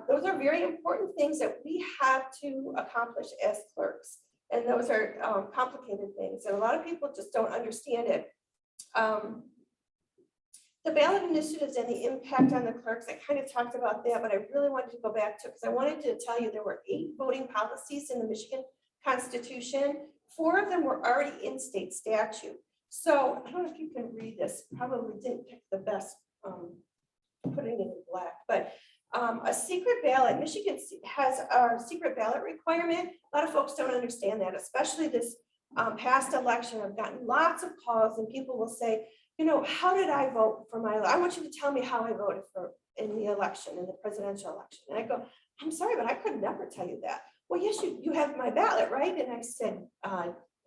those are very important things that we have to accomplish as clerks. And those are complicated things. And a lot of people just don't understand it. The ballot initiatives and the impact on the clerks, I kind of talked about that, but I really wanted to go back to, because I wanted to tell you there were 8 voting policies in the Michigan Constitution. 4 of them were already in state statute. So I don't know if you can read this, probably didn't pick the best, putting it in black, but a secret ballot, Michigan has a secret ballot requirement. A lot of folks don't understand that, especially this past election. I've gotten lots of calls and people will say, you know, how did I vote for my, I want you to tell me how I voted in the election, in the presidential election. And I go, I'm sorry, but I could never tell you that. Well, yes, you have my ballot, right? And I said,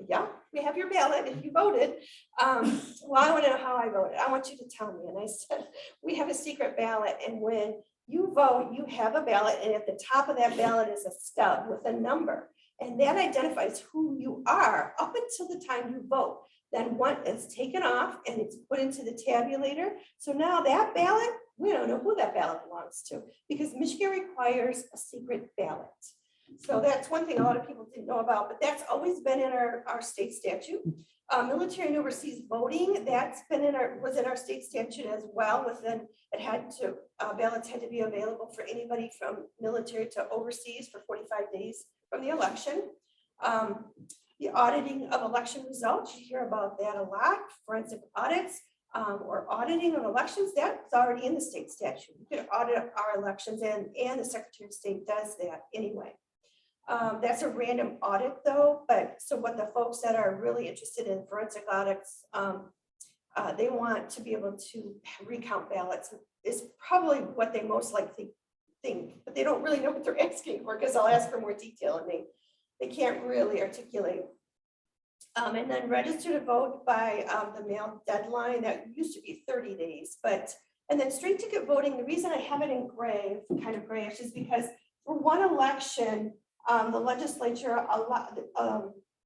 yeah, we have your ballot if you voted. Well, I want to know how I voted. I want you to tell me. And I said, we have a secret ballot. And when you vote, you have a ballot. And at the top of that ballot is a stub with a number. And that identifies who you are up until the time you vote. Then one is taken off and it's put into the tabulator. So now that ballot, we don't know who that ballot belongs to, because Michigan requires a secret ballot. So that's one thing a lot of people didn't know about, but that's always been in our state statute. Military and overseas voting, that's been was in our state statute as well. Within it had to, ballots had to be available for anybody from military to overseas for 45 days from the election. The auditing of election results, you hear about that a lot. Forensic audits or auditing of elections, that's already in the state statute. You can audit our elections, and the Secretary of State does that anyway. That's a random audit though, but so what the folks that are really interested in forensic audits, they want to be able to recount ballots is probably what they most likely think, but they don't really know what they're asking for, because I'll ask for more detail and they can't really articulate. And then register to vote by the mail deadline, that used to be 30 days, and then straight ticket voting, the reason I have it in gray, kind of grayish, is because for one election, the legislature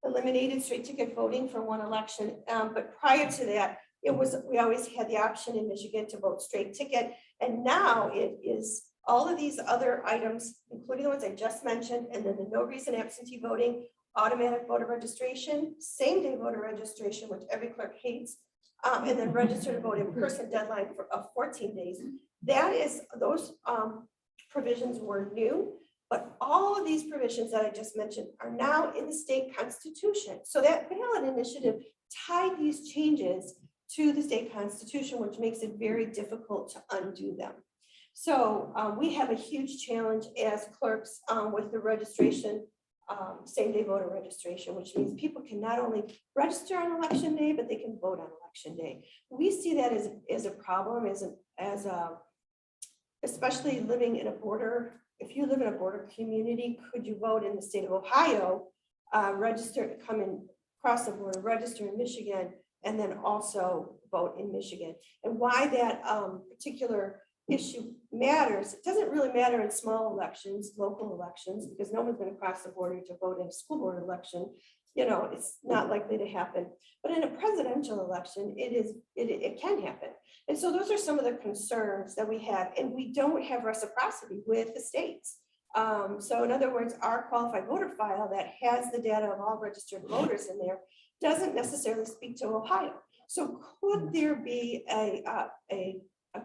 eliminated straight ticket voting for one election, but prior to that, we always had the option in Michigan to vote straight ticket, and now it is all of these other items, including the ones I just mentioned, and then the no reason absentee voting, automatic voter registration, same day voter registration, which every clerk hates, and then register to vote in person deadline of 14 days. That is, those provisions were new. But all of these provisions that I just mentioned are now in the state constitution. So that ballot initiative tied these changes to the state constitution, which makes it very difficult to undo them. So we have a huge challenge as clerks with the registration, same-day voter registration, which means people can not only register on election day, but they can vote on election day. We see that as a problem, especially living in a border. If you live in a border community, could you vote in the state of Ohio, register, come in, cross the border, register in Michigan, and then also vote in Michigan? And why that particular issue matters, it doesn't really matter in small elections, local elections, because no one's going to cross the border to vote in a school board election. You know, it's not likely to happen. But in a presidential election, it can happen. And so those are some of the concerns that we have, and we don't have reciprocity with the states. So in other words, our qualified voter file that has the data of all registered voters in there doesn't necessarily speak to Ohio. So could there be a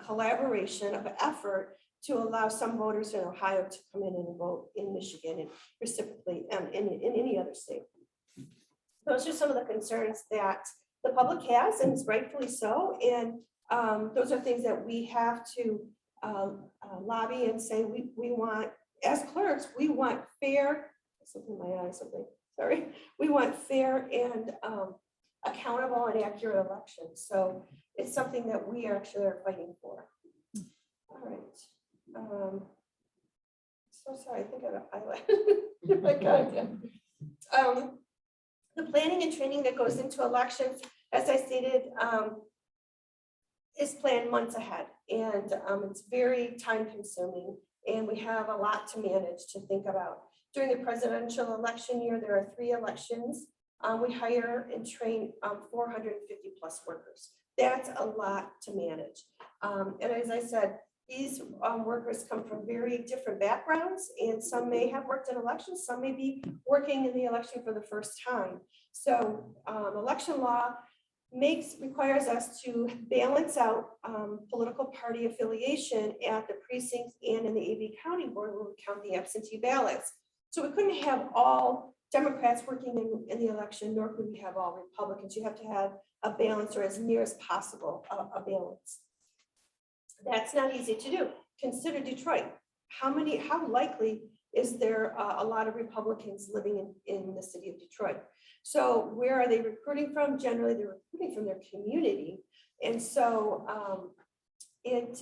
collaboration of effort to allow some voters in Ohio to come in and vote in Michigan and reciprocally in any other state? Those are some of the concerns that the public has, and it's rightfully so. And those are things that we have to lobby and say we want, as clerks, we want fair, something in my eye, something, sorry. We want fair and accountable and accurate elections. So it's something that we actually are fighting for. All right. So sorry, I think I highlighted. I got it. The planning and training that goes into elections, as I stated, is planned months ahead, and it's very time consuming, and we have a lot to manage, to think about. During the presidential election year, there are 3 elections. We hire and train 450 plus workers. That's a lot to manage. And as I said, these workers come from very different backgrounds, and some may have worked in elections, some may be working in the election for the first time. So election law requires us to balance out political party affiliation at the precincts and in the AV county board where we count the absentee ballots. So we couldn't have all Democrats working in the election, nor could we have all Republicans. You have to have a balance, or as near as possible, a balance. That's not easy to do. Consider Detroit. How likely is there a lot of Republicans living in the city of Detroit? So where are they recruiting from? Generally, they're recruiting from their community. And so it's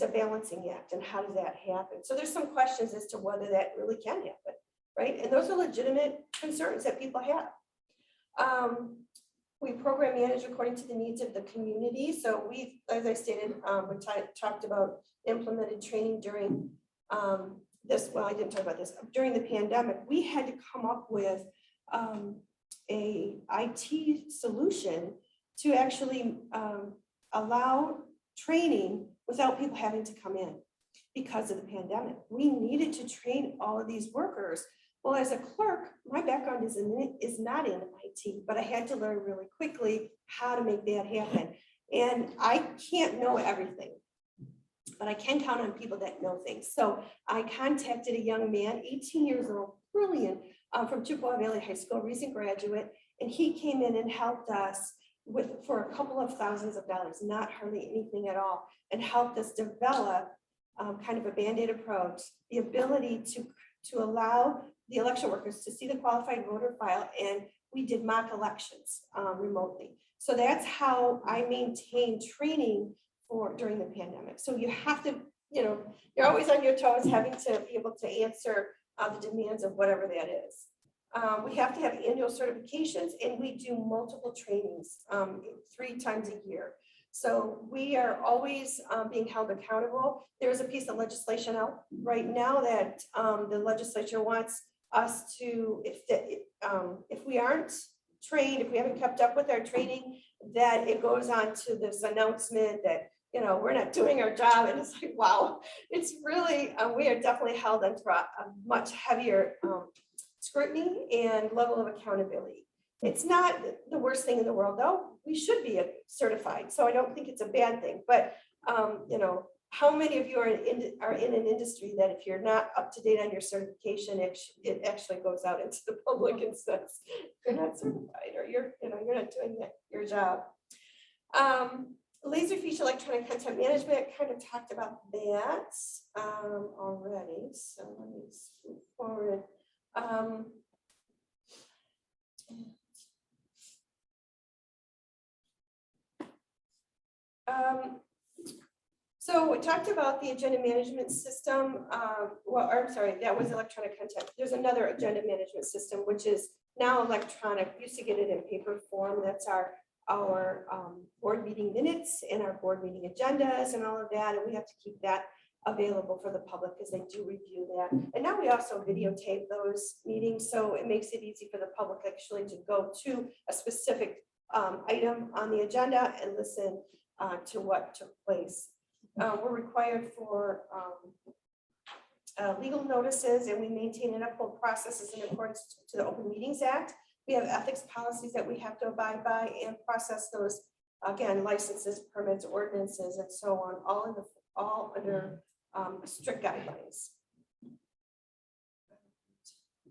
a balancing act. And how does that happen? So there's some questions as to whether that really can happen, right? And those are legitimate concerns that people have. We program manage according to the needs of the community. So we've, as I stated, we talked about implemented training during this. Well, I didn't talk about this. During the pandemic, we had to come up with a IT solution to actually allow training without people having to come in because of the pandemic. We needed to train all of these workers. Well, as a clerk, my background is not in IT, but I had to learn really quickly how to make that happen. And I can't know everything, but I can count on people that know things. So I contacted a young man, 18 years old, brilliant, from Chippewa Valley High School, recent graduate, and he came in and helped us for a couple of thousands of dollars, not hardly anything at all, and helped us develop kind of a Band-Aid approach, the ability to allow the election workers to see the qualified voter file, and we did mock elections remotely. So that's how I maintained training during the pandemic. So you have to, you're always on your toes, having to be able to answer the demands of whatever that is. We have to have annual certifications, and we do multiple trainings 3 times a year. So we are always being held accountable. There's a piece of legislation out right now that the legislature wants us to, if we aren't trained, if we haven't kept up with our training, that it goes on to this announcement that, we're not doing our job. And it's like, wow, it's really, we are definitely held under a much heavier scrutiny and level of accountability. It's not the worst thing in the world, though. We should be certified. So I don't think it's a bad thing, but how many of you are in an industry that if you're not up to date on your certification, it actually goes out into the public and says, you're not certified, or you're not doing your job. Laserfiche electronic content management, kind of talked about that already. So let me move forward. So we talked about the agenda management system. Well, I'm sorry, that was electronic content. There's another agenda management system, which is now electronic. We used to get it in paper form. That's our board meeting minutes and our board meeting agendas and all of that. And we have to keep that available for the public because they do review that. And now we also videotape those meetings. So it makes it easy for the public actually to go to a specific item on the agenda and listen to what took place. We're required for legal notices, and we maintain and uphold processes in accordance to the Open Meetings Act. We have ethics policies that we have to abide by and process those, again, licenses, permits, ordinances, and so on, all under strict guidelines.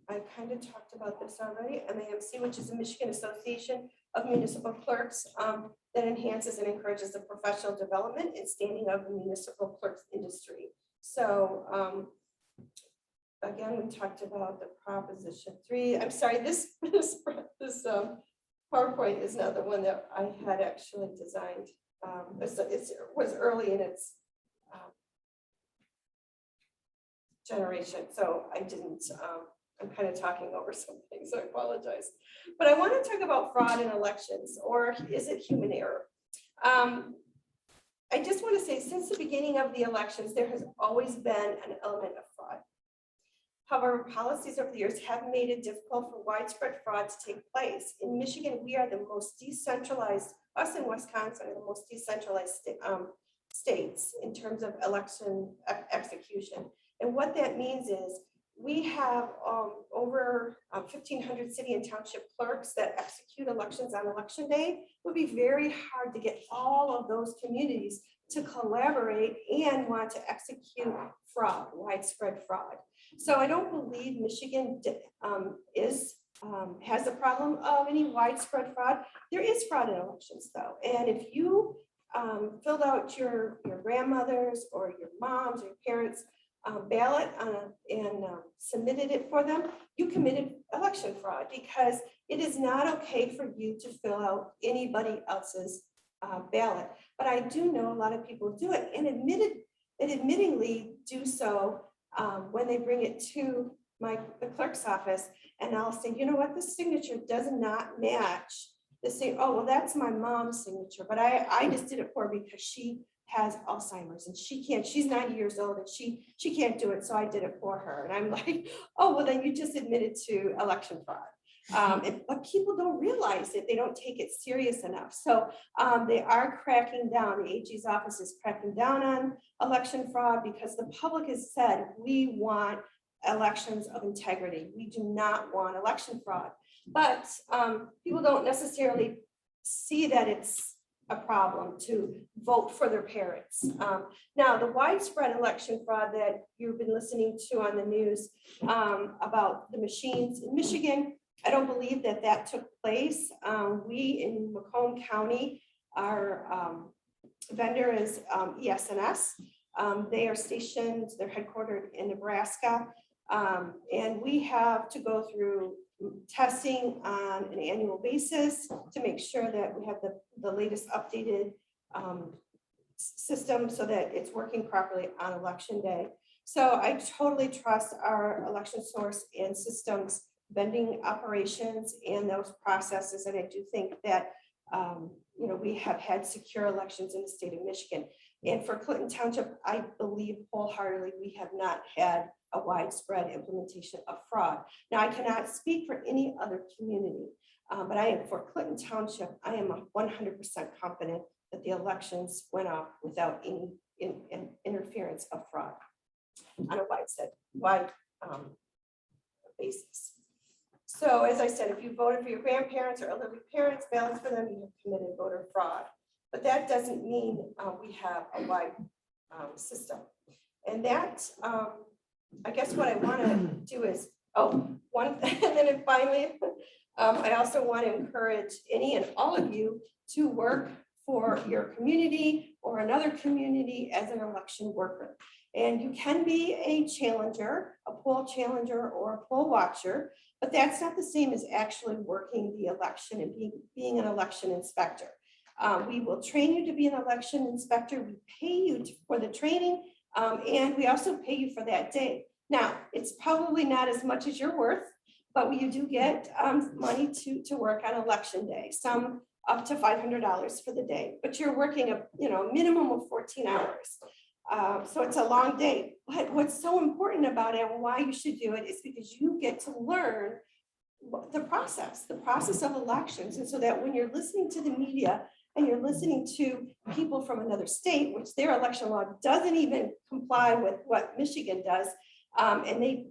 I kind of talked about this already. MAMC, which is the Michigan Association of Municipal Clerks, that enhances and encourages the professional development and standing of the municipal clerks industry. So again, we talked about the Proposition 3. I'm sorry, this PowerPoint is not the one that I had actually designed. It was early in its generation, so I didn't. I'm kind of talking over something, so I apologize. But I want to talk about fraud in elections, or is it human error? I just want to say, since the beginning of the elections, there has always been an element of fraud. However, policies over the years have made it difficult for widespread fraud to take place. In Michigan, we are the most decentralized, us and Wisconsin are the most decentralized states in terms of election execution. And what that means is we have over 1,500 city and township clerks that execute elections on election day. It would be very hard to get all of those communities to collaborate and want to execute fraud, widespread fraud. So I don't believe Michigan has a problem of any widespread fraud. There is fraud in elections though. And if you filled out your grandmother's or your mom's or your parents' ballot and submitted it for them, you committed election fraud, because it is not okay for you to fill out anybody else's ballot. But I do know a lot of people do it and admittingly do so when they bring it to the clerk's office, and I'll say, you know what, this signature does not match the same. Oh, well, that's my mom's signature, but I just did it for her because she has Alzheimer's and she's 90 years old and she can't do it, so I did it for her. And I'm like, oh, well, then you just admitted to election fraud. But people don't realize it. They don't take it serious enough. So they are cracking down. The AG's office is cracking down on election fraud because the public has said, we want elections of integrity. We do not want election fraud. But people don't necessarily see that it's a problem to vote for their parents. Now, the widespread election fraud that you've been listening to on the news about the machines in Michigan, I don't believe that took place. We in Macomb County, our vendor is ES&S. They are stationed, they're headquartered in Nebraska. And we have to go through testing on an annual basis to make sure that we have the latest updated system so that it's working properly on election day. So I totally trust our election source and systems vending operations and those processes. And I do think that we have had secure elections in the state of Michigan. And for Clinton Township, I believe wholeheartedly we have not had a widespread implementation of fraud. Now, I cannot speak for any other community, but for Clinton Township, I am 100% confident that the elections went off without any interference of fraud on a wide basis. So as I said, if you voted for your grandparents or elderly parents, ballots for them, you have committed voter fraud. But that doesn't mean we have a wide system. And that, I guess what I want to do is, and then finally, I also want to encourage any and all of you to work for your community or another community as an election worker. And you can be a challenger, a poll challenger or a poll watcher, but that's not the same as actually working the election and being an election inspector. We will train you to be an election inspector. We pay you for the training, and we also pay you for that day. Now, it's probably not as much as you're worth, but you do get money to work on election day, some up to $500 for the day, but you're working a minimum of 14 hours. So it's a long day, but what's so important about it and why you should do it is because you get to learn the process of elections. And so that when you're listening to the media and you're listening to people from another state, which their election law doesn't even comply with what Michigan does, and they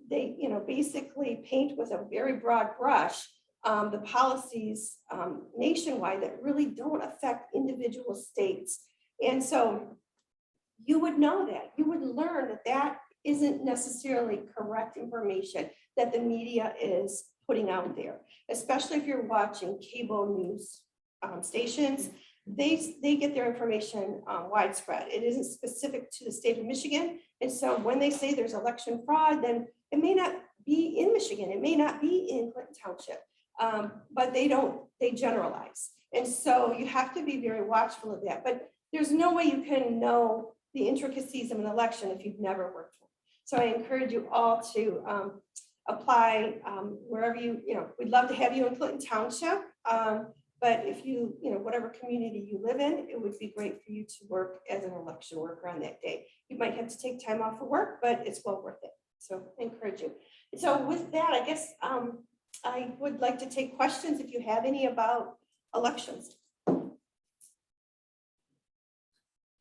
basically paint with a very broad brush the policies nationwide that really don't affect individual states. And so you would know that, you would learn that that isn't necessarily correct information that the media is putting out there, especially if you're watching cable news stations. They get their information widespread. It isn't specific to the state of Michigan. And so when they say there's election fraud, then it may not be in Michigan. It may not be in Clinton Township, but they generalize. And so you have to be very watchful of that. But there's no way you can know the intricacies of an election if you've never worked one. So I encourage you all to apply wherever we'd love to have you in Clinton Township. But if whatever community you live in, it would be great for you to work as an election worker on that day. You might have to take time off of work, but it's well worth it. So I encourage you. So with that, I guess I would like to take questions if you have any about elections.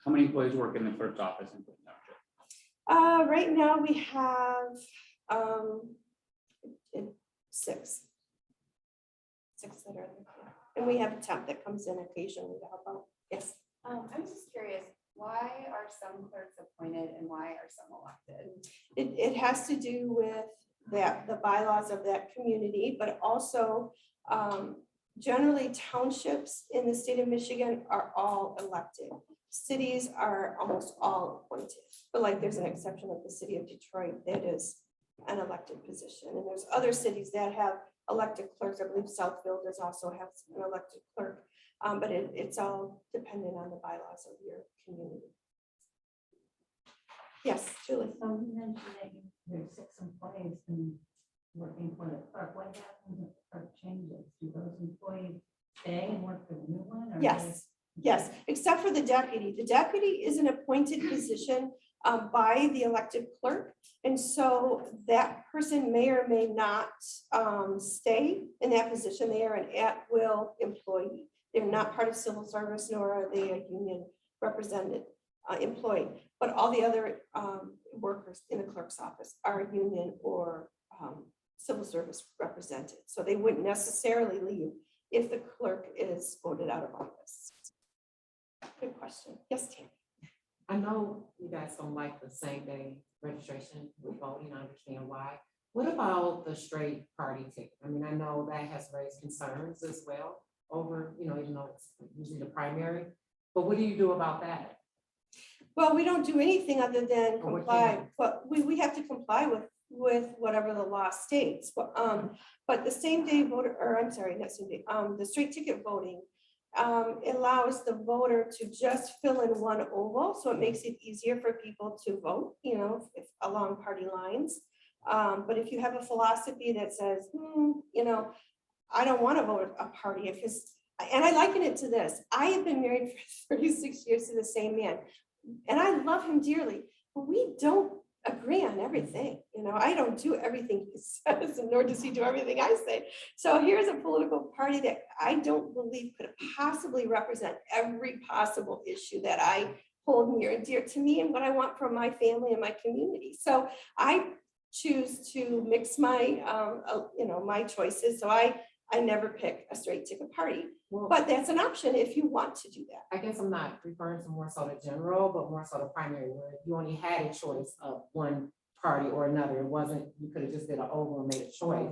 How many employees work in the clerk's office in Clinton Township? Right now we have 6 that are, and we have a temp that comes in occasionally to help out. Yes. I'm just curious, why are some clerks appointed and why are some elected? It has to do with the bylaws of that community, but also generally townships in the state of Michigan are all elected. Cities are almost all appointed, but like there's an exception of the city of Detroit that is an elected position. And there's other cities that have elected clerks. I believe Southfield does also have an elected clerk, but it's all dependent on the bylaws of your community. Yes, Julie. So you mentioned that there's 6 employees and working for the clerk. What happens if the clerk changes? Do those employees stay and work for the new one? Yes. Yes, except for the deputy. The deputy is an appointed position by the elected clerk. And so that person may or may not stay in that position. They are an at-will employee. They're not part of civil service, nor are they a union represented employee. But all the other workers in the clerk's office are union or civil service represented. So they wouldn't necessarily leave if the clerk is voted out of office. Good question. Yes, Tam. I know you guys don't like the same day registration with voting. I understand why. What about the straight party ticket? I mean, I know that has raised concerns as well over, even though it's usually the primary, but what do you do about that? Well, we don't do anything other than comply, but we have to comply with whatever the law states. But the same day voter, or I'm sorry, not same day, the straight ticket voting allows the voter to just fill in one oval. So it makes it easier for people to vote, if along party lines. But if you have a philosophy that says, I don't want to vote a party and I liken it to this. I have been married for 36 years to the same man and I love him dearly, but we don't agree on everything. I don't do everything he says, and nor does he do everything I say. So here's a political party that I don't believe could possibly represent every possible issue that I hold near and dear to me and what I want from my family and my community. So I choose to mix my, my choices. So I I never pick a straight ticket party, Well, but that's an option if you want to do that. I guess I'm not referring to more so the general, but more so the primary, where you only had a choice of one party or another. It wasn't, you could have just did an over and made a choice.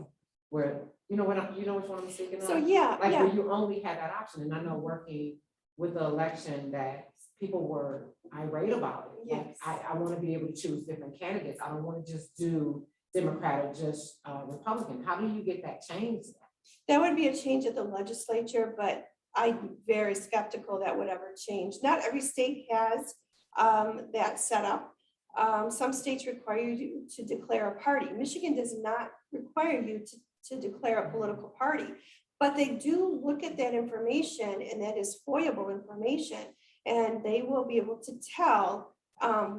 Where, you know you know which one I'm speaking of? So yeah, Like yeah. where you only had that option, and I know working with the election that people were irate about it. Like, Yes. I want to be able to choose different candidates. I don't want to just do Democrat or just Republican. How do you get that changed? That would be a change at the legislature, but I'm very skeptical that would ever change. Not every state has that set up. Some states require you to declare a party. Michigan does not require you to declare a political party, but they do look at that information, and that is foiable information, and they will be able to tell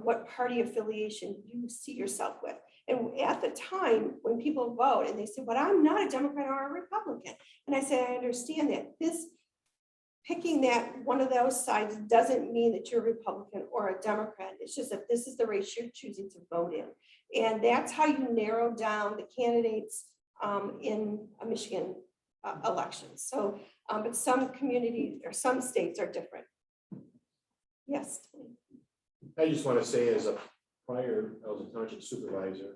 what party affiliation you see yourself with. And at the time, when people vote and they say, but I'm not a Democrat or a Republican. And I say, I understand that. Picking that one of those sides doesn't mean that you're a Republican or a Democrat. It's just that this is the race you're choosing to vote in. And that's how you narrow down the candidates in a Michigan election. So, but some communities or some states are different. Yes. I just want to say, as a prior, I was a township supervisor,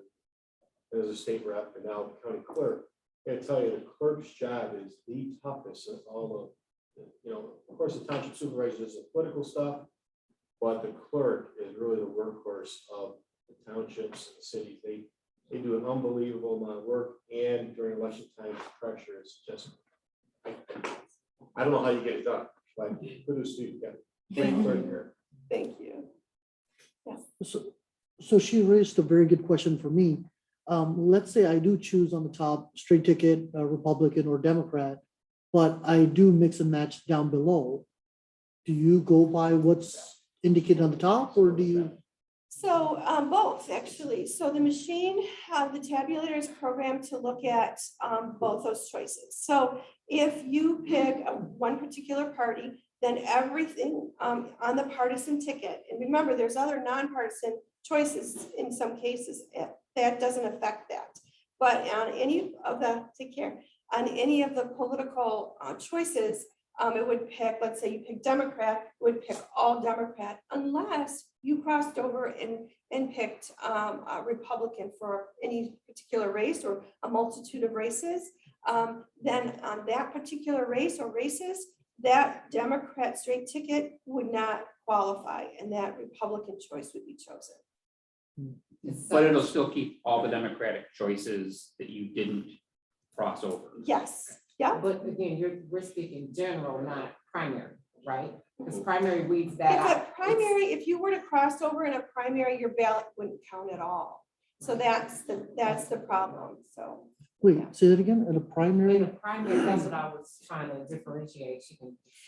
and as a state rep, and now county clerk, I tell you, the clerk's job is the toughest of all the, of course, the township supervisor does the political stuff, but the clerk is really the workhorse of the townships and cities. They do an unbelievable amount of work, and during election time, the pressure is just, I don't know how you get it done, but kudos to you. Great clerk here. Thank you. So she raised a very good question for me. Let's say I do choose on the top straight ticket, Republican or Democrat, but I do mix and match down below. Do you go by what's indicated on the top, or do you? So both, actually. So the machine, the tabulator is programmed to look at both those choices. So if you pick one particular party, then everything on the partisan ticket, and remember, there's other nonpartisan choices in some cases, that doesn't affect that. But on any of the, on any of the political choices, it would pick, let's say you pick Democrat, it would pick all Democrat, unless you crossed over and picked a Republican for any particular race or a multitude of races. Then on that particular race or races, that Democrat straight ticket would not qualify, and that Republican choice would be chosen. But it'll still keep all the Democratic choices that you didn't cross over. Yes, yeah. But again, we're speaking general, not primary, right? Because primary weeds that If out. a primary, if you were to cross over in a primary, your ballot wouldn't count at all. So that's the problem, so. Wait, say that again, at a In primary? the primary, that's what I was trying to differentiate.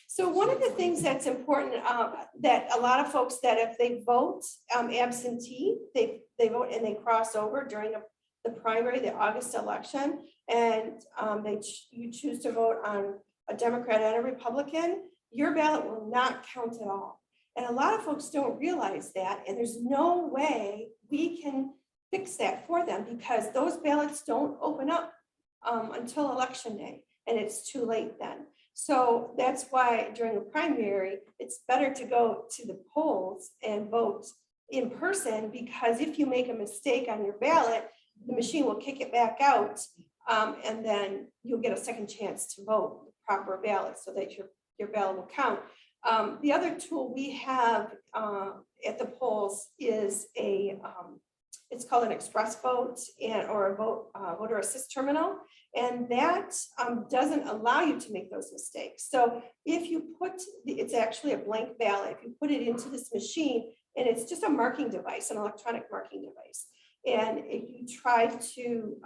So one of the things that's important, that a lot of folks that if they vote absentee, they vote and they cross over during the primary, the August election, and you choose to vote on a Democrat and a Republican, your ballot will not count at all. And a lot of folks don't realize that, and there's no way we can fix that for them, because those ballots don't open up until election day, and it's too late then. So that's why during a primary, it's better to go to the polls and vote in person, because if you make a mistake on your ballot, the machine will kick it back out, and then you'll get a second chance to vote the proper ballot so that your ballot will count. The other tool we have at the polls is it's called an express vote or a voter assist terminal. And that doesn't allow you to make those mistakes. So if you it's actually a blank ballot, if you put it into this machine, and it's just a marking device, an electronic marking device. And if you try to,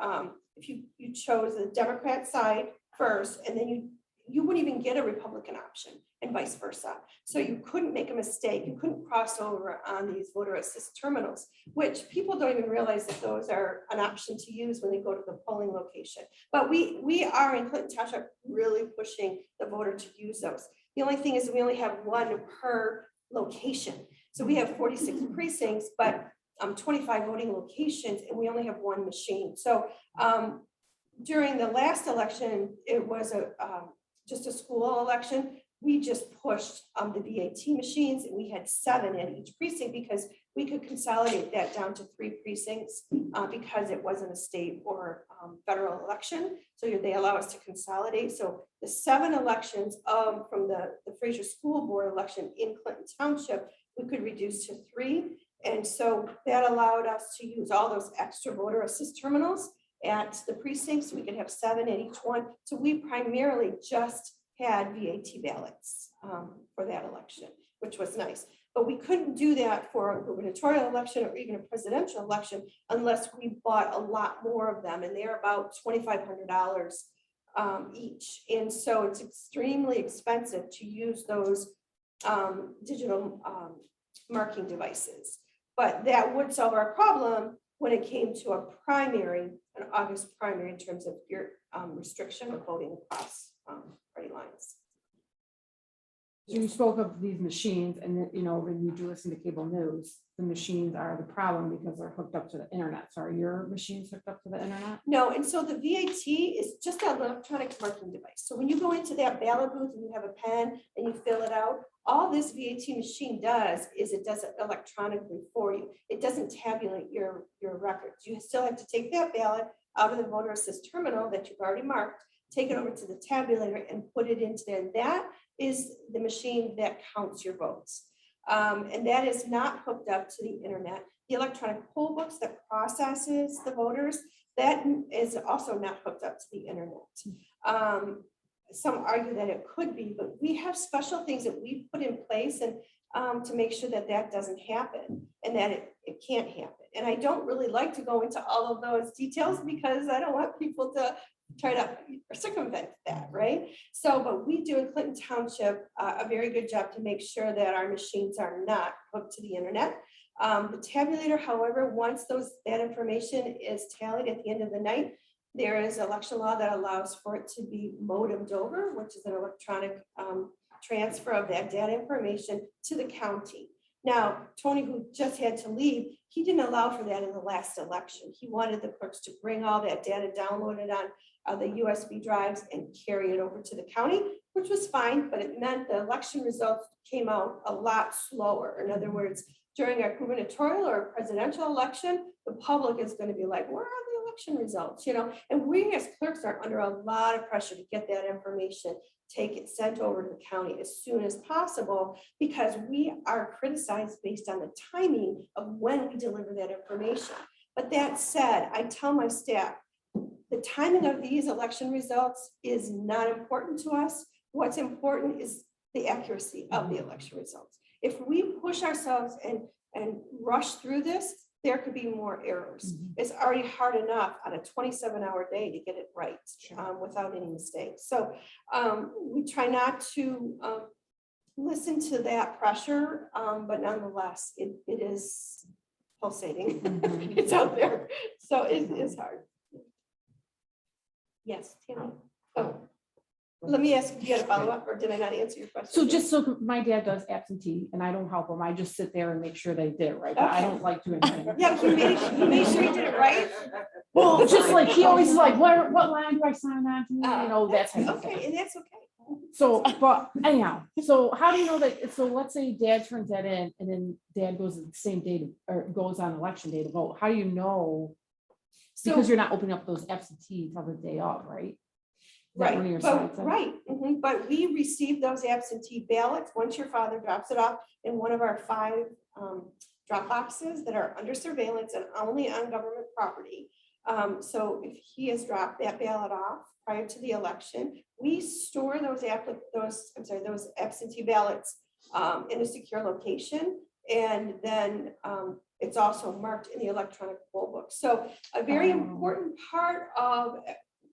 if you chose the Democrat side first, and then you wouldn't even get a Republican option, and vice versa. So you couldn't make a mistake. You couldn't cross over on these voter assist terminals, which people don't even realize that those are an option to use when they go to the polling location. But we are in Clinton Township really pushing the voter to use those. The only thing is we only have one per location. So we have 46 precincts, but 25 voting locations, and we only have one machine. So during the last election, it was just a school election. We just pushed the VAT machines, and we had 7 at each precinct because we could consolidate that down to 3 precincts because it wasn't a state or federal election. So they allow us to consolidate. So the 7 elections from the Fraser School Board election in Clinton Township, we could reduce to 3. And so that allowed us to use all those extra voter assist terminals at the precincts. We could have 7 at each one. So we primarily just had VAT ballots for that election, which was nice. But we couldn't do that for a gubernatorial election or even a presidential election unless we bought a lot more of them. And they're about $2,500 each. And so it's extremely expensive to use those digital marking devices. But that would solve our problem when it came to a primary, an August primary, in terms of your restriction of voting across party lines. So you spoke of these machines, and then, you know, when you do listen to cable news, the machines are the problem because they're hooked up to the internet. So are your machines hooked up to the internet? No, and so the VAT is just an electronic marking device. So when you go into that ballot booth and you have a pen and you fill it out, all this VAT machine does is it does it electronically for you. It doesn't tabulate your records. You still have to take that ballot out of the voter assist terminal that you've already marked, take it over to the tabulator and put it into there. That is the machine that counts your votes. And that is not hooked up to the internet. The electronic poll books that processes the voters, that is also not hooked up to the internet. Some argue that it could be, but we have special things that we put in place and to make sure that that doesn't happen and that it can't happen. And I don't really like to go into all of those details because I don't want people to try to circumvent that, right? So, but we do in Clinton Township a very good job to make sure that our machines are not hooked to the internet. The tabulator, however, once that information is tallied at the end of the night, there is election law that allows for it to be modemed over, which is an electronic transfer of that data information to the county. Now, Tony, who just had to leave, he didn't allow for that in the last election. He wanted the clerks to bring all that data, download it on the USB drives and carry it over to the county, which was fine, but it meant the election results came out a lot slower. In other words, during a gubernatorial or presidential election, the public is going to be like, where are the election results? You know, and we as clerks are under a lot of pressure to get that information, take it sent over to the county as soon as possible, because we are criticized based on the timing of when we deliver that information. But that said, I tell my staff, the timing of these election results is not important to us. What's important is the accuracy of the election results. If we push ourselves and rush through this, there could be more errors. It's already hard enough on a 27-hour day to get it right without any mistakes. So we try not to listen to that pressure, but nonetheless, it is pulsating. It's out there. So it is hard. Yes, Tammy. Oh, let me ask if you had a follow-up, or did I not answer your question? So just so my dad does absentee and I don't help him. I just sit there and make sure they did it right. But I Okay. don't like doing anything. Yeah, you made sure you did it right. Well, just like he always is like, what line do I sign on to? You know, that type of thing. Okay, and that's okay. So, but anyhow, so how do you know that? So let's say dad turns that in and then dad goes the same day or goes on election day to vote. How do you know? Because you're not opening up those absentee till the day of, right? Is that one of your sides? Right, but we receive those absentee ballots once your father drops it off in one of our 5 drop boxes that are under surveillance and only on government property. So if he has dropped that ballot off prior to the election, we store those absentee ballots in a secure location, and then it's also marked in the electronic poll book. So a very important part of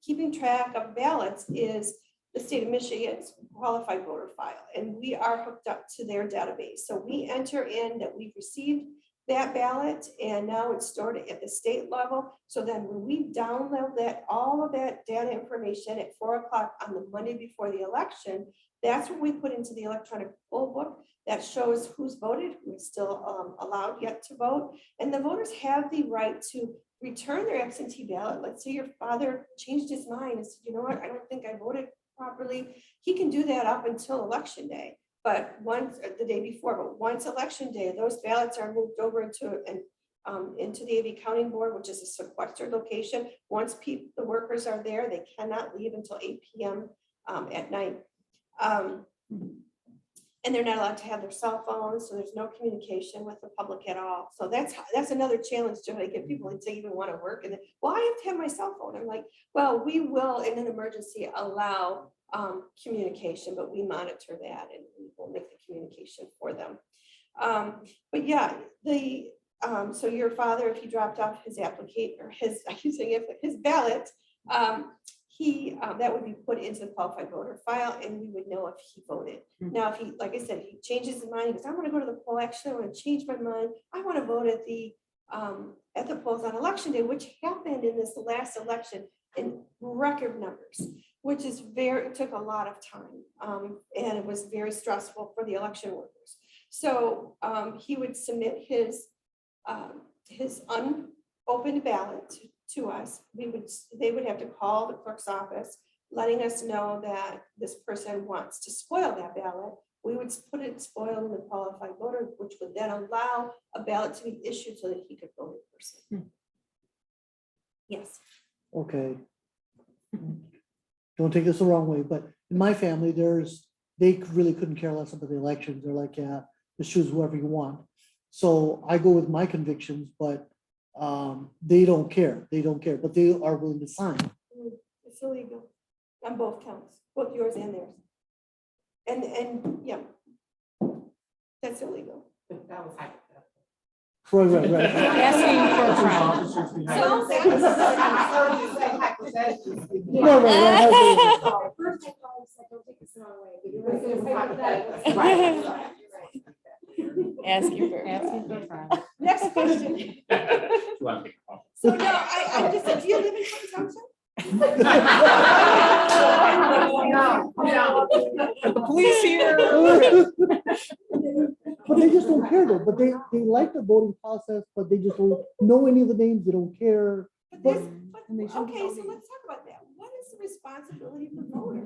keeping track of ballots is the state of Michigan's qualified voter file, and we are hooked up to their database. So we enter in that we've received that ballot, and now it's stored at the state level. So then when we download all of that data information at 4 o'clock on the Monday before the election, that's what we put into the electronic poll book that shows who's voted, who's still allowed yet to vote. And the voters have the right to return their absentee ballot. Let's say your father changed his mind and said, you know what, I don't think I voted properly. He can do that up until election day. But once, the day before, but once election day, those ballots are moved over into the AV counting board, which is a sequestered location. Once the workers are there, they cannot leave until 8 p.m. At night. And they're not allowed to have their cell phones, so there's no communication with the public at all. So that's another challenge to get people to even want to work. And then, well, I have to have my cell phone. I'm like, well, we will in an emergency allow communication, but we monitor that and we will make the communication for them. But yeah, so your father, if he dropped off his application or his ballot, that would be put into the qualified voter file and we would know if he voted. Now, if he, like I said, he changes his mind, he goes, I want to go to the poll, actually, I want to change my mind. I want to vote at the polls on election day, which happened in this last election in record numbers, which is it took a lot of time. And it was very stressful for the election workers. So he would submit his unopened ballot to us. They would have to call the clerk's office, letting us know that this person wants to spoil that ballot. We would put it spoiled in the qualified voter, which would then allow a ballot to be issued so that he could vote in person. Yes. Okay. Don't take this the wrong way, but in my family, they really couldn't care less about the elections. They're like, yeah, just choose whoever you want. So I go with my convictions, but they don't care. They don't care, but they are willing to sign. It's illegal on both counts, both yours and theirs. And yeah, that's illegal. That was hypothetical. Right. Asking for a friend. So Right. First I called, said, don't take this the wrong way, but you're hypothetical. Right. Asking for a friend. Asking for a friend. Next question. You want to take a call? So no, I just said, do you live in Clinton Township? The police here. But they just don't care though, but they like the voting process, but they just don't know any of the names, they don't care. But And they shouldn't okay, so let's talk about that. What is the responsibility of the voter?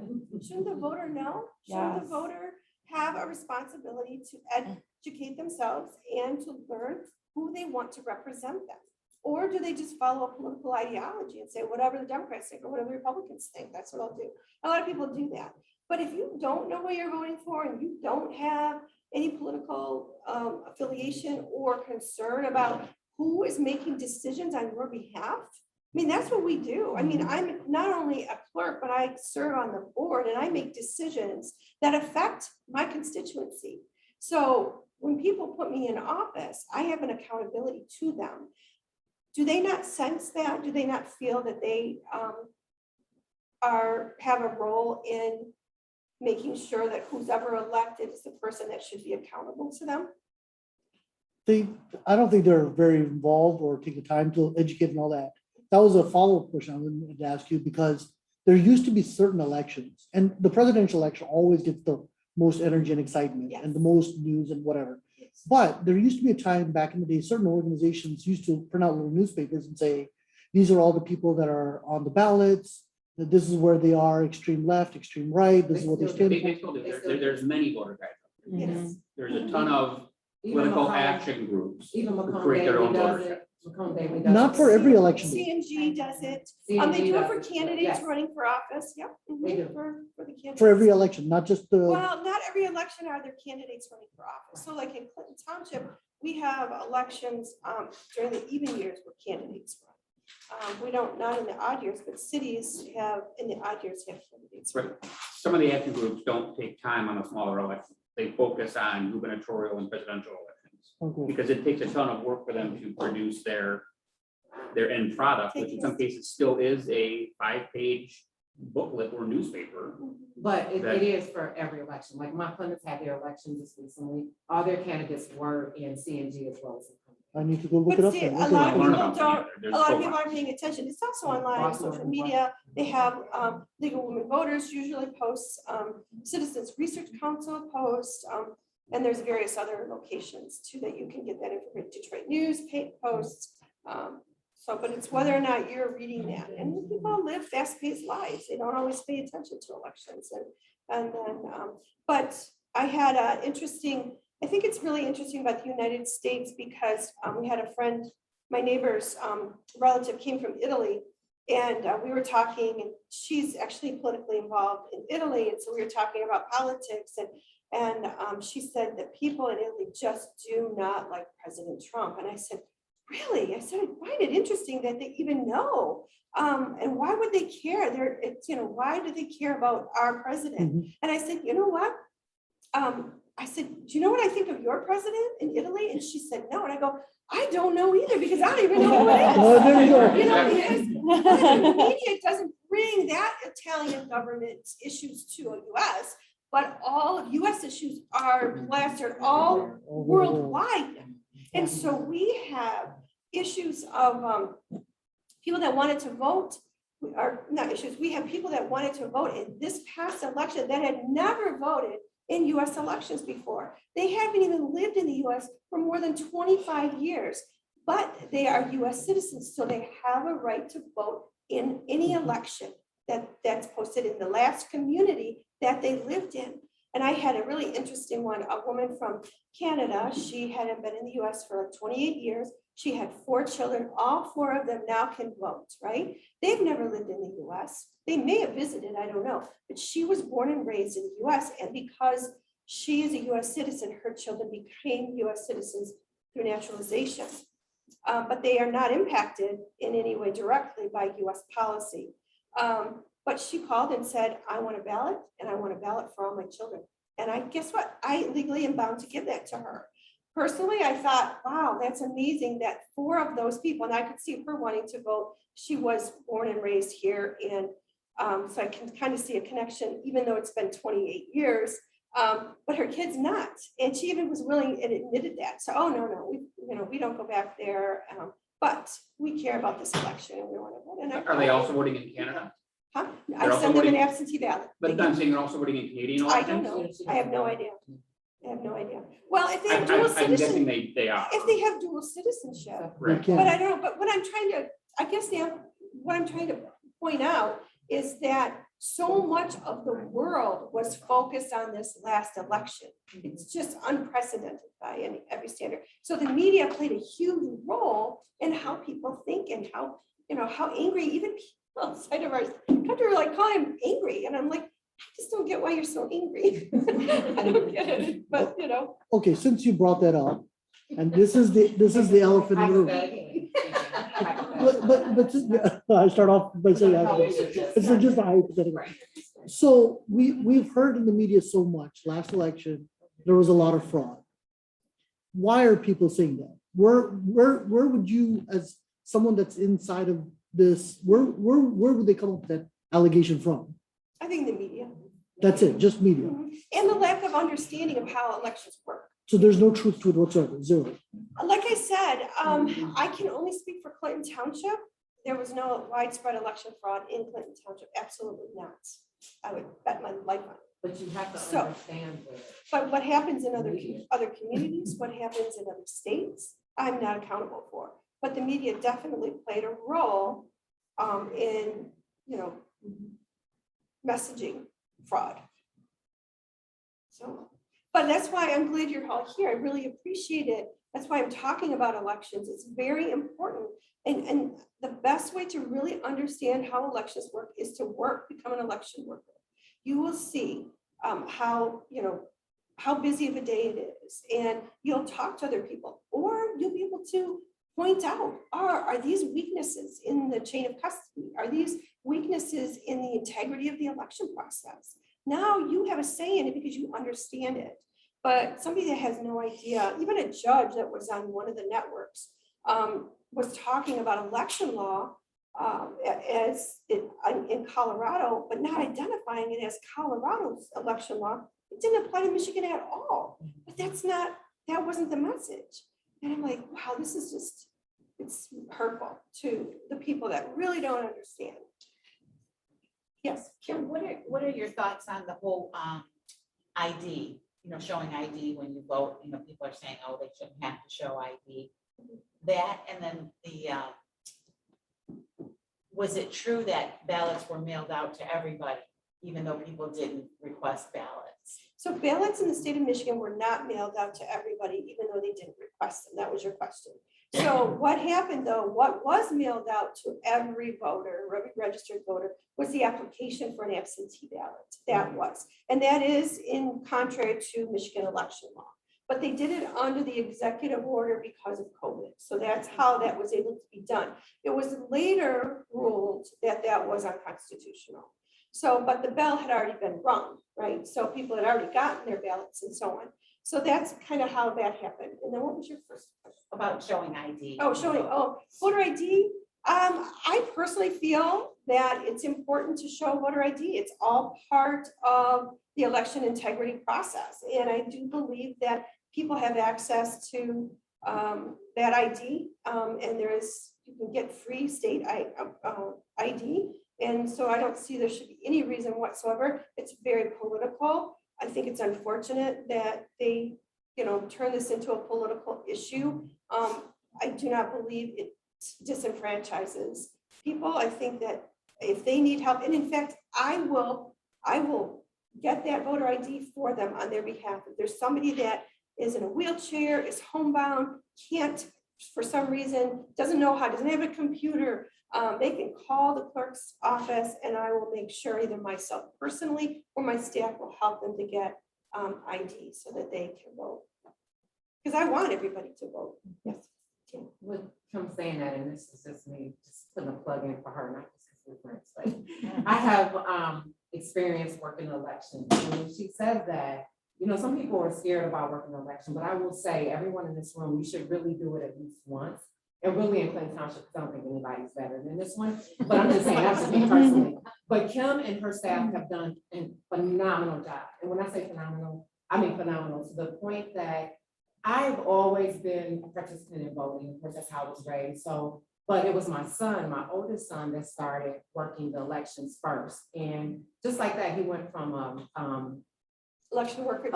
Shouldn't the voter know? Shouldn't the Yes. voter have a responsibility to educate themselves and to learn who they want to represent them? Or do they just follow a political ideology and say whatever the Democrats think or whatever the Republicans think, that's what I'll do. A lot of people do that. But if you don't know what you're voting for and you don't have any political affiliation or concern about who is making decisions on your behalf, I mean, that's what we do. I mean, I'm not only a clerk, but I serve on the board and I make decisions that affect my constituency. So when people put me in office, I have an accountability to them. Do they not sense that? Do they not feel that they have a role in making sure that who's ever elected is the person that should be accountable to them? I don't think they're very involved or take the time to educate and all that. That was a follow-up question I wanted to ask you, because there used to be certain elections and the presidential election always gets the most energy and excitement and the most news and whatever. But there used to be a time back in the day, certain organizations used to print out little newspapers and say, these are all the people that are on the ballots, that this is where they are, extreme left, extreme right, this is what they stand for. There's many voter guides. Yes. There's a ton of Even political Macomb- action groups Even who Macomb create their Daily own does voter guide. it. Macomb Daily does Not for every election. CNG does it. They CNG do it does for it. candidates Yes. running for office. Yep. They do. For the candidates. For every election, not just the, Well, not every election are there candidates running for office. So like in Clinton Township, we have elections during the even years where candidates run. We don't, not in the odd years, but cities have, in the odd years, have candidates. Right. Some of the action groups don't take time on the smaller elections. They focus on gubernatorial and presidential elections okay. because it takes a ton of work for them to produce their end product, which in some cases still is a 5-page booklet or newspaper. But it is for every election. Like my Plymouth had their elections just recently. All their candidates were in CNG as well as in Plymouth. I need to go look But it up. see, then. a Okay. lot of Learn people about don't, them. There's a lot of profiles. people aren't paying attention. It's also online, on social media. They have League of Women Voters usually posts, Citizens Research Council posts, and there's various other locations too that you can get that information. Detroit News posts. So, but it's whether or not you're reading that, and people live fast-paced lives, they don't always pay attention to elections, and then, but I had a interesting, I think it's really interesting about the United States, because we had a friend, my neighbor's relative came from Italy, and we were talking, and she's actually politically involved in Italy, and so we were talking about politics, and she said that people in Italy just do not like President Trump, and I said, really? I said, I find it interesting that they even know. And why would they care? It's, why do they care about our president? And I said, you know what? I said, do you know what I think of your president in Italy? And she said, no. And I go, I don't know either, because I don't even know who it is. Oh, there you go. Because the media doesn't bring that Italian government issues to a US, but all of US issues are plastered all worldwide. And so we have issues of people that wanted to vote, or not issues, we have people that wanted to vote in this past election that had never voted in US elections before. They haven't even lived in the US for more than 25 years, but they are US citizens, so they have a right to vote in any election that's posted in the last community that they lived in. And I had a really interesting one, a woman from Canada. She hadn't been in the US for like 28 years. She had 4 children. All 4 of them now can vote, right? They've never lived in the US. They may have visited, I don't know, but she was born and raised in the US. And because she is a US citizen, her children became US citizens through naturalization. But they are not impacted in any way directly by US policy. But she called and said, I want a ballot, and I want a ballot for all my children. And I guess what? I legally am bound to give that to her. Personally, I thought, wow, that's amazing that 4 of those people, and I could see her wanting to vote. She was born and raised here. And so I can kind of see a connection, even though it's been 28 years, but her kid's not. And she even was willing and admitted that. So, oh, no, we don't go back there. But we care about this election and we want to vote. And Are they also voting in Canada? Huh? They're I also send them an voting- absentee ballot. But I'm saying they're also voting in Canadian I elections? don't know. I have no idea. I have no idea. Well, if they have I'm dual guessing citizenship, they are. if they have dual citizenship, They but can. I don't know, but what I'm trying to, I guess, what I'm trying to point out is that so much of the world was focused on this last election. It's just unprecedented by every standard. So the media played a huge role in how people think and how, how angry even people outside of our country are like calling him angry. And I'm like, I just don't get why you're so angry. I don't get it, but Okay, since you brought that up, and this is the elephant in the room. But I start off by saying, it's just a hypothetical. So we've heard in the media so much, last election, there was a lot of fraud. Why are people saying that? Where would you, as someone that's inside of this, where would they come up with that allegation from? I think the media. That's it, just media. And the lack of understanding of how elections work. So there's no truth to it whatsoever, zero. Like I said, I can only speak for Clinton Township. There was no widespread election fraud in Clinton Township, absolutely not. I would bet my life on it. But you have to So- understand that. But what happens in other communities, what happens in other states, I'm not accountable for. But the media definitely played a role in, messaging fraud. So, but that's why I'm glad you're all here. I really appreciate it. That's why I'm talking about elections. It's very important. And the best way to really understand how elections work is to become an election worker. You will see how busy of a day it is. And you'll talk to other people, or you'll be able to point out, are these weaknesses in the chain of custody? Are these weaknesses in the integrity of the election process? Now you have a say in it because you understand it. But somebody that has no idea, even a judge that was on one of the networks was talking about election law as in Colorado, but not identifying it as Colorado's election law. It didn't apply to Michigan at all. But that wasn't the message. And I'm like, wow, this is just, it's hurtful to the people that really don't understand. Yes. Kim, what are your thoughts on the whole ID, showing ID when you vote? People are saying, oh, they shouldn't have to show ID. That, and then was it true that ballots were mailed out to everybody, even though people didn't request ballots? So ballots in the state of Michigan were not mailed out to everybody, even though they didn't request them. That was your question. So what happened though, what was mailed out to every voter, every registered voter, was the application for an absentee ballot. That was, and that is in contrary to Michigan election law. But they did it under the executive order because of COVID. So that's how that was able to be done. It was later ruled that that was unconstitutional. So, but the bell had already been rung, right? So people had already gotten their ballots and so on. So that's kind of how that happened. And then what was your first question? About showing ID. Oh, voter ID. I personally feel that it's important to show voter ID. It's all part of the election integrity process. And I do believe that people have access to that ID. And you can get free state ID. And so I don't see there should be any reason whatsoever. It's very political. I think it's unfortunate that they, turn this into a political issue. I do not believe it disenfranchises people. I think that if they need help, and in fact, I will get that voter ID for them on their behalf. If there's somebody that is in a wheelchair, is homebound, can't, for some reason, doesn't have a computer, they can call the clerk's office and I will make sure either myself personally or my staff will help them to get ID so that they can vote. Because I want everybody to vote. Yes. Tim. With Kim saying that, and this is just me just putting a plug in for her, not just because we're friends, but I have experience working elections. And she says that, some people are scared about working an election, but I will say everyone in this room, you should really do it at least once. And really in Clinton Township, I don't think anybody's better than this one, but I'm just saying, that's just me personally. But Kim and her staff have done a phenomenal job. And when I say phenomenal, I mean phenomenal to the point that I've always been a participant in voting, because that's how I was raised. So, but it was my son, my oldest son, that started working the elections first. And just like that, he went from Election worker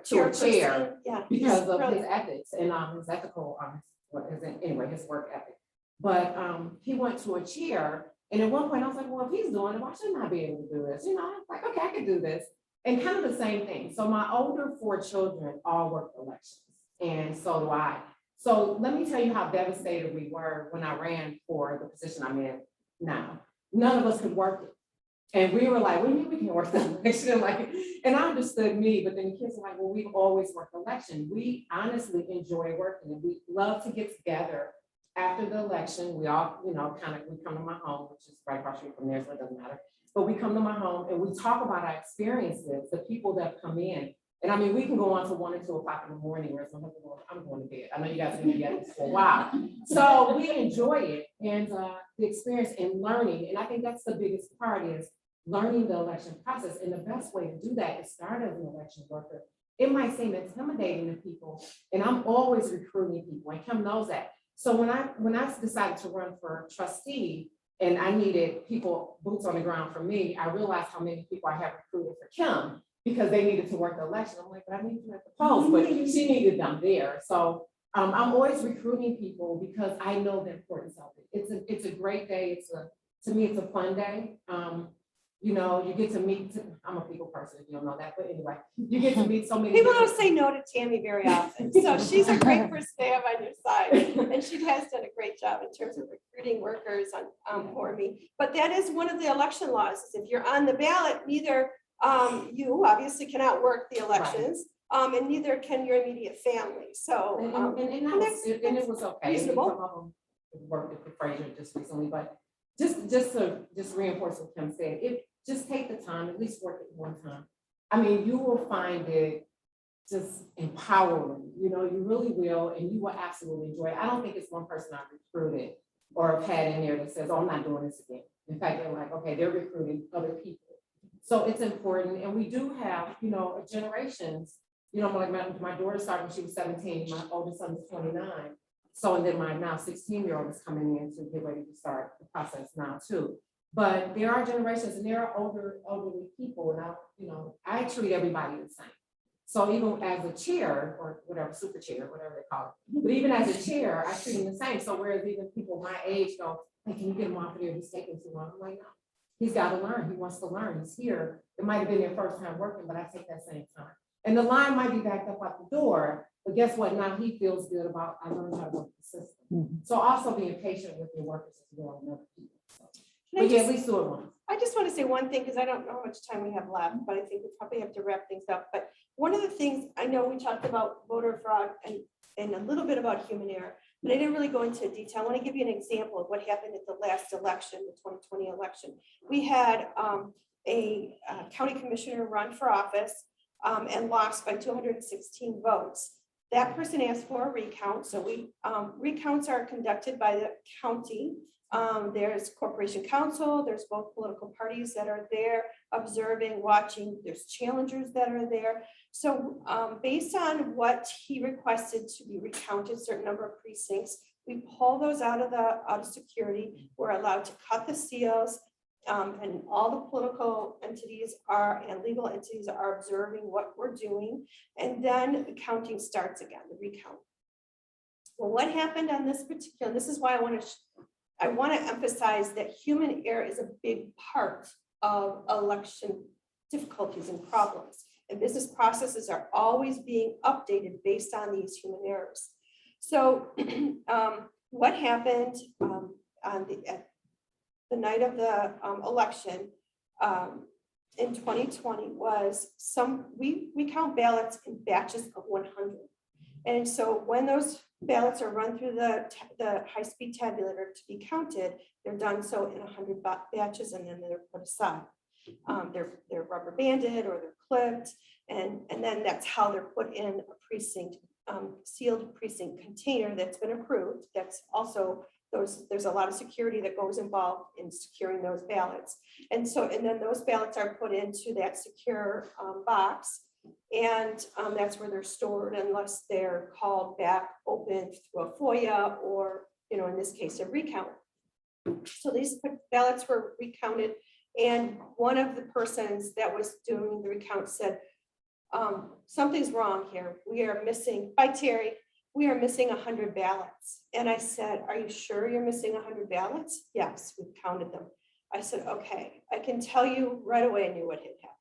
to a chair, yeah, because of his ethics and his ethical his work ethic. But he went to a chair, and at one point I was like, well, if he's doing it, why shouldn't I be able to do this? I was like, okay, I can do this. And kind of the same thing. So my older 4 children all worked elections, and so do I. So let me tell you how devastated we were when I ran for the position I'm in now. None of us could work it. And we were like, what do you mean we can't work the election? And I understood me, but then the kids were like, well, we've always worked election. We honestly enjoy working, and we love to get together after the election. We all, we come to my home, which is right across the street from there, so it doesn't matter. But we come to my home and we talk about our experiences, the people that come in. And I mean, we can go on to 1 or 2 o'clock in the morning, where I'm going to bed. I know you guys have been together for a while. So we enjoy it, and the experience and learning. And I think that's the biggest part, is learning the election process. And the best way to do that is start as an election worker. It might seem intimidating to people, and I'm always recruiting people, and Kim knows that. So when I decided to run for trustee, and I needed people, boots on the ground for me, I realized how many people I have recruited for Kim, because they needed to work the election. I'm like, but I need you at the polls, but she needed them there. So I'm always recruiting people because I know the importance of it. It's a great day. To me, it's a fun day. You get to meet, I'm a people person, if you don't know that, but anyway, you get to meet so many people don't say no to Tammy very often. So she's a great person to have on your side. And she has done a great job in terms of recruiting workers for me. But that is one of the election laws, is if you're on the ballot, neither you obviously cannot work the elections, and neither can your immediate family. So it was okay. Reasonable. Some of them worked at Fraser just recently, but just to reinforce what Kim said, just take the time, at least work it one time. I mean, you will find it just empowering, you really will, and you will absolutely enjoy it. I don't think it's one person I've recruited or have had in there that says, oh, I'm not doing this again. In fact, they're like, okay, they're recruiting other people. So it's important. And we do have, generations, like my daughter started when she was 17, my oldest son is 29. So, and then my now 16-year-old is coming in to get ready to start the process now too. But there are generations, and there are elderly people, and I treat everybody the same. So even as a chair or whatever, super chair, whatever they call it, but even as a chair, I treat him the same. So whereas even people my age go, hey, can you get him off of there? He's taking too long. I'm like, no, he's got to learn. He wants to learn. He's here. It might have been their first time working, but I take that same time. And the line might be backed up at the door, but guess what? Now he feels good about, I learned how to work the system. So also being patient with your workers as well. And other people. So, Can I but yeah, just- at least do it once. I just want to say one thing, because I don't know how much time we have left, but I think we probably have to wrap things up. But one of the things, I know we talked about voter fraud and a little bit about human error, but I didn't really go into detail. I want to give you an example of what happened at the last election, the 2020 election. We had a county commissioner run for office and lost by 216 votes. That person asked for a recount. So recounts are conducted by the county. There's corporation counsel, there's both political parties that are there observing, watching, there's challengers that are there. So based on what he requested to be recounted, certain number of precincts, we pull those out of security. We're allowed to cut the seals, and all the political entities and legal entities are observing what we're doing. And then the counting starts again, the recount. Well, what happened on this particular, this is why I want to emphasize that human error is a big part of election difficulties and problems. And business processes are always being updated based on these human errors. So what happened at the night of the election in 2020 was we count ballots in batches of 100. And so when those ballots are run through the high-speed tabulator to be counted, they're done so in 100 batches, and then they're put aside. They're rubber banded or they're clipped, and then that's how they're put in a precinct, sealed precinct container that's been approved. That's also there's a lot of security that goes involved in securing those ballots. And then those ballots are put into that secure box. And that's where they're stored unless they're called back open through a FOIA or, in this case, a recount. So these ballots were recounted. And one of the persons that was doing the recount said, something's wrong here. We are missing, by Terry, we are missing 100 ballots. And I said, are you sure you're missing 100 ballots? Yes, we've counted them. I said, okay, I can tell you right away I knew what had happened.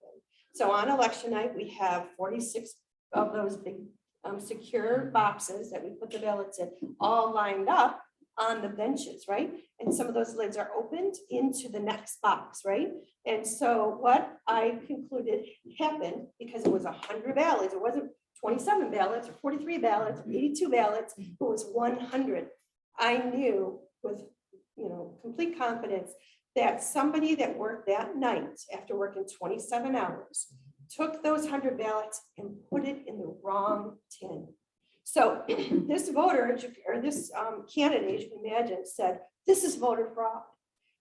So on election night, we have 46 of those big secure boxes that we put the ballots in, all lined up on the benches, right? And some of those lids are opened into the next box, right? And so what I concluded happened, because it was 100 ballots, it wasn't 27 ballots or 43 ballots, or 82 ballots, it was 100. I knew with complete confidence that somebody that worked that night after working 27 hours took those 100 ballots and put it in the wrong tin. So this voter or this candidate, as you can imagine, said, this is voter fraud.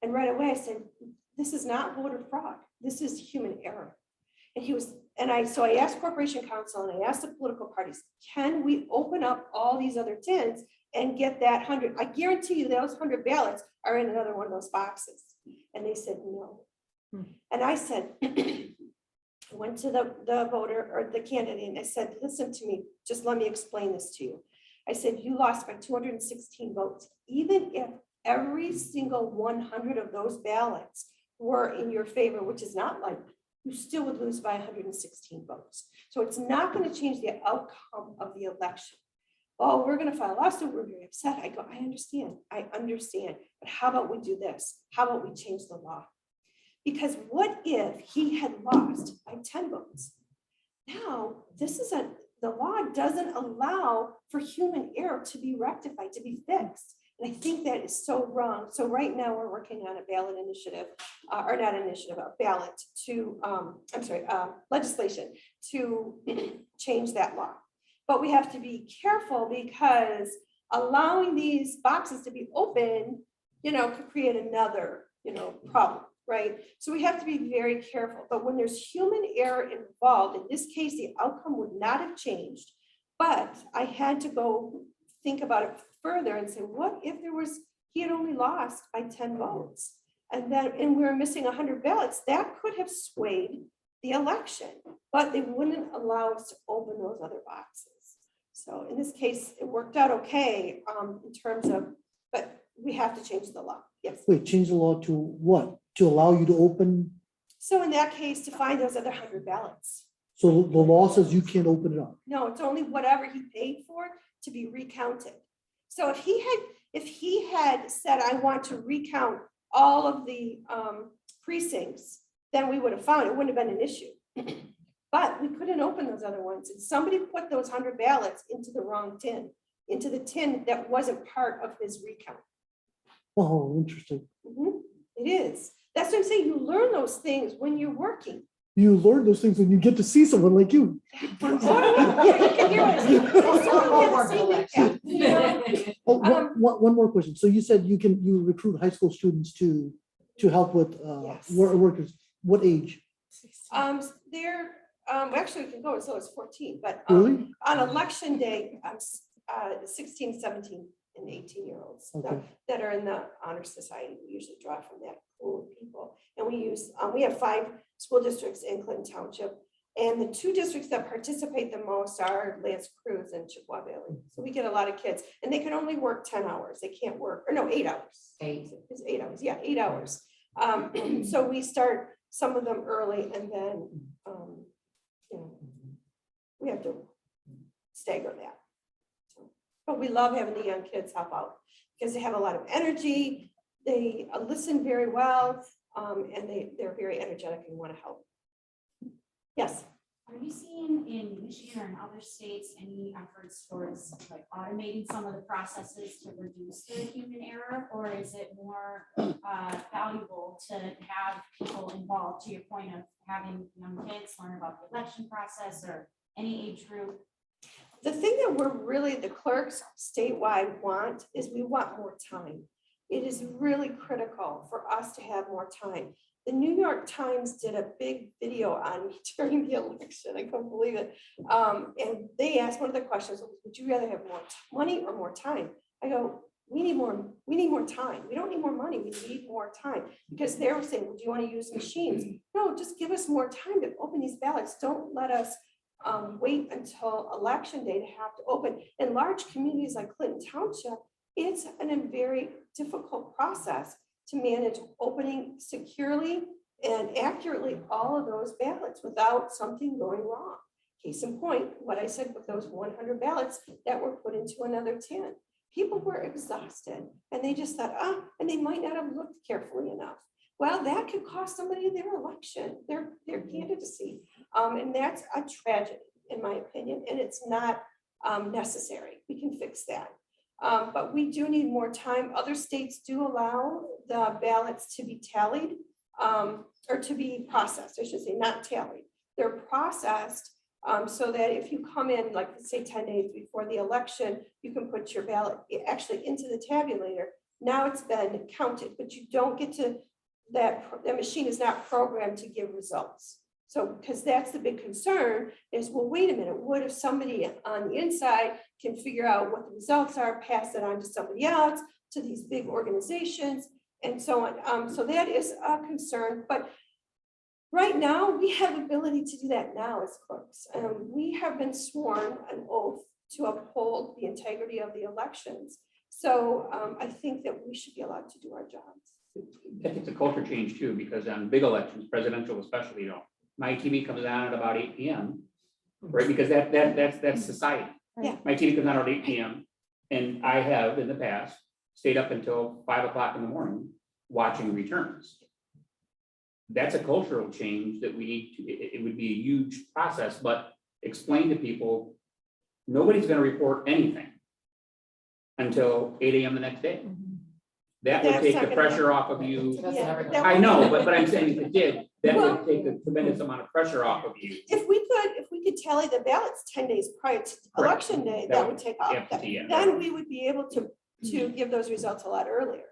And right away I said, this is not voter fraud. This is human error. And so I asked Corporation Counsel and I asked the political parties, can we open up all these other tins and get that 100? I guarantee you those 100 ballots are in another one of those boxes. And they said, no. And I said, I went to the voter or the candidate and I said, listen to me, just let me explain this to you. I said, you lost by 216 votes. Even if every single 100 of those ballots were in your favor, which is not likely, you still would lose by 116 votes. So it's not going to change the outcome of the election. Oh, we're going to file a lawsuit. We're very upset. I go, I understand. But how about we do this? How about we change the law? Because what if he had lost by 10 votes? Now, the law doesn't allow for human error to be rectified, to be fixed. And I think that is so wrong. So right now we're working on a ballot initiative, or not initiative, a ballot to, legislation to change that law. But we have to be careful because allowing these boxes to be open, could create another, problem, right? So we have to be very careful. But when there's human error involved, in this case, the outcome would not have changed. But I had to go think about it further and say, what if he had only lost by 10 votes? And we were missing 100 ballots. That could have swayed the election, but they wouldn't allow us to open those other boxes. So in this case, it worked out okay, in terms of, but we have to change the law. Yes. Wait, change the law to what? To allow you to open? So in that case, to find those other 100 ballots. So the law says you can't open it up. No, it's only whatever he paid for to be recounted. So if he had said, I want to recount all of the precincts, then we would have found it wouldn't have been an issue. But we couldn't open those other ones. And somebody put those 100 ballots into the wrong tin, into the tin that wasn't part of his recount. Oh, interesting. Mhm. It is. That's what I'm saying. You learn those things when you're working. You learn those things when you get to see someone like you. You can hear what I'm saying. I still don't get to see recount, you know? Oh, one more question. So you said you recruit high school students to help with Yes. workers. What age? They're, actually, we can go as low as 14, but Really? on election day, 16, 17, and 18-year-olds Okay. that are in the honor society. We usually draw from that pool of people. And we have 5 school districts in Clinton Township. And the 2 districts that participate the most are Lance Cruz and Chippewa Valley. So we get a lot of kids, and they can only work 10 hours. They can't work, or no, 8 hours. 8. It's 8 hours, yeah, 8 hours. So we start some of them early, and then, we have to stagger that. But we love having the young kids help out because they have a lot of energy. They listen very well, and they're very energetic and want to help. Yes. Are you seeing in Michigan or in other states any efforts towards like automating some of the processes to reduce the human error? Or is it more valuable to have people involved, to your point of having young kids learn about the election process or any age group? The thing that the clerks statewide want is we want more time. It is really critical for us to have more time. The New York Times did a big video on me during the election. I couldn't believe it. And they asked one of the questions, would you rather have more money or more time? I go, we need more time. We don't need more money. We need more time. Because they were saying, well, do you want to use machines? No, just give us more time to open these ballots. Don't let us wait until election day to have to open. In large communities like Clinton Township, it's a very difficult process to manage opening securely and accurately all of those ballots without something going wrong. Case in point, what I said with those 100 ballots that were put into another tin. People were exhausted and they just thought, and they might not have looked carefully enough. Well, that could cost somebody their election, their candidacy. And that's a tragedy, in my opinion, and it's not necessary. We can fix that. But we do need more time. Other states do allow the ballots to be tallied or to be processed, I should say, not tallied. They're processed so that if you come in, like say 10 days before the election, you can put your ballot actually into the tabulator. Now it's been counted, but you don't get to the machine is not programmed to give results. So, because that's the big concern is, well, wait a minute, what if somebody on the inside can figure out what the results are, pass it on to somebody else, to these big organizations, and so on. So that is a concern, but right now we have the ability to do that now as clerks. We have been sworn an oath to uphold the integrity of the elections. So I think that we should be allowed to do our jobs. I think it's a culture change too, because on big elections, presidential especially, my TV comes on at about 8 p.m. Right, because that's society. Yeah. My TV comes on at 8 p.m. and I have in the past stayed up until 5 o'clock in the morning watching returns. That's a cultural change that we need to. It would be a huge process, but explain to people nobody's going to report anything until 8 a.m. the next day. That would take the pressure off of you. I know, but I'm saying if it did, that would take a tremendous amount of pressure off of you. If we could tally the ballots 10 days prior to election day, that would take off. Then we would be able to give those results a lot earlier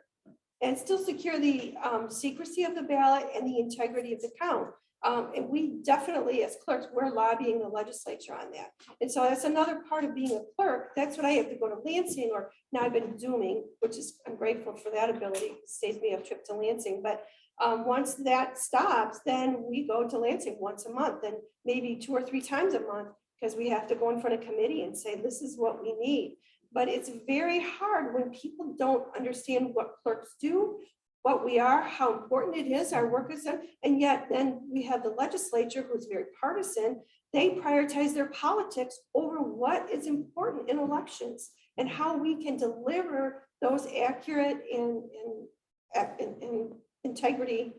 and still secure the secrecy of the ballot and the integrity of the count. And we definitely, as clerks, we're lobbying the legislature on that. And so that's another part of being a clerk. That's what I have to go to Lansing, or now I've been Zooming, which is, I'm grateful for that ability. It saves me a trip to Lansing. But Once that stops, then we go to Lansing once a month and maybe 2 or 3 times a month, because we have to go in front of committee and say, this is what we need. But it's very hard when people don't understand what clerks do, what we are, how important it is, our work is done. And yet then we have the legislature who's very partisan. They prioritize their politics over what is important in elections and how we can deliver those accurate and integrity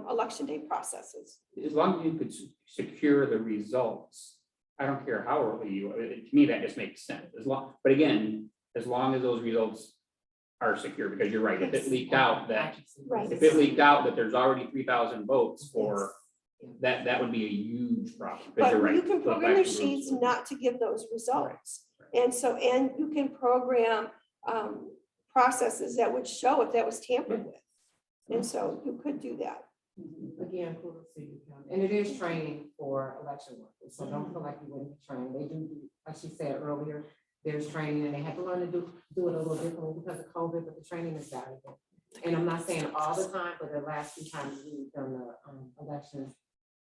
election day processes. As long as you could secure the results, I don't care how early you, to me, that just makes sense. But again, as long as those results are secure, because you're right, if it leaked out that, Right. if it leaked out that there's already 3,000 votes for, that would be a huge problem. Because But you're right. you can Go program back the to machines rules. not to give those results. And so, and you can program processes that would show if that was tampered with. And so you could do that. Again, kudos to you, Kim. And it is training for election workers, so don't feel like you wouldn't be trained. They do, like she said earlier, there's training and they have to learn to do it a little differently because of COVID, but the training is valuable. And I'm not saying all the time, but the last few times we've done the elections,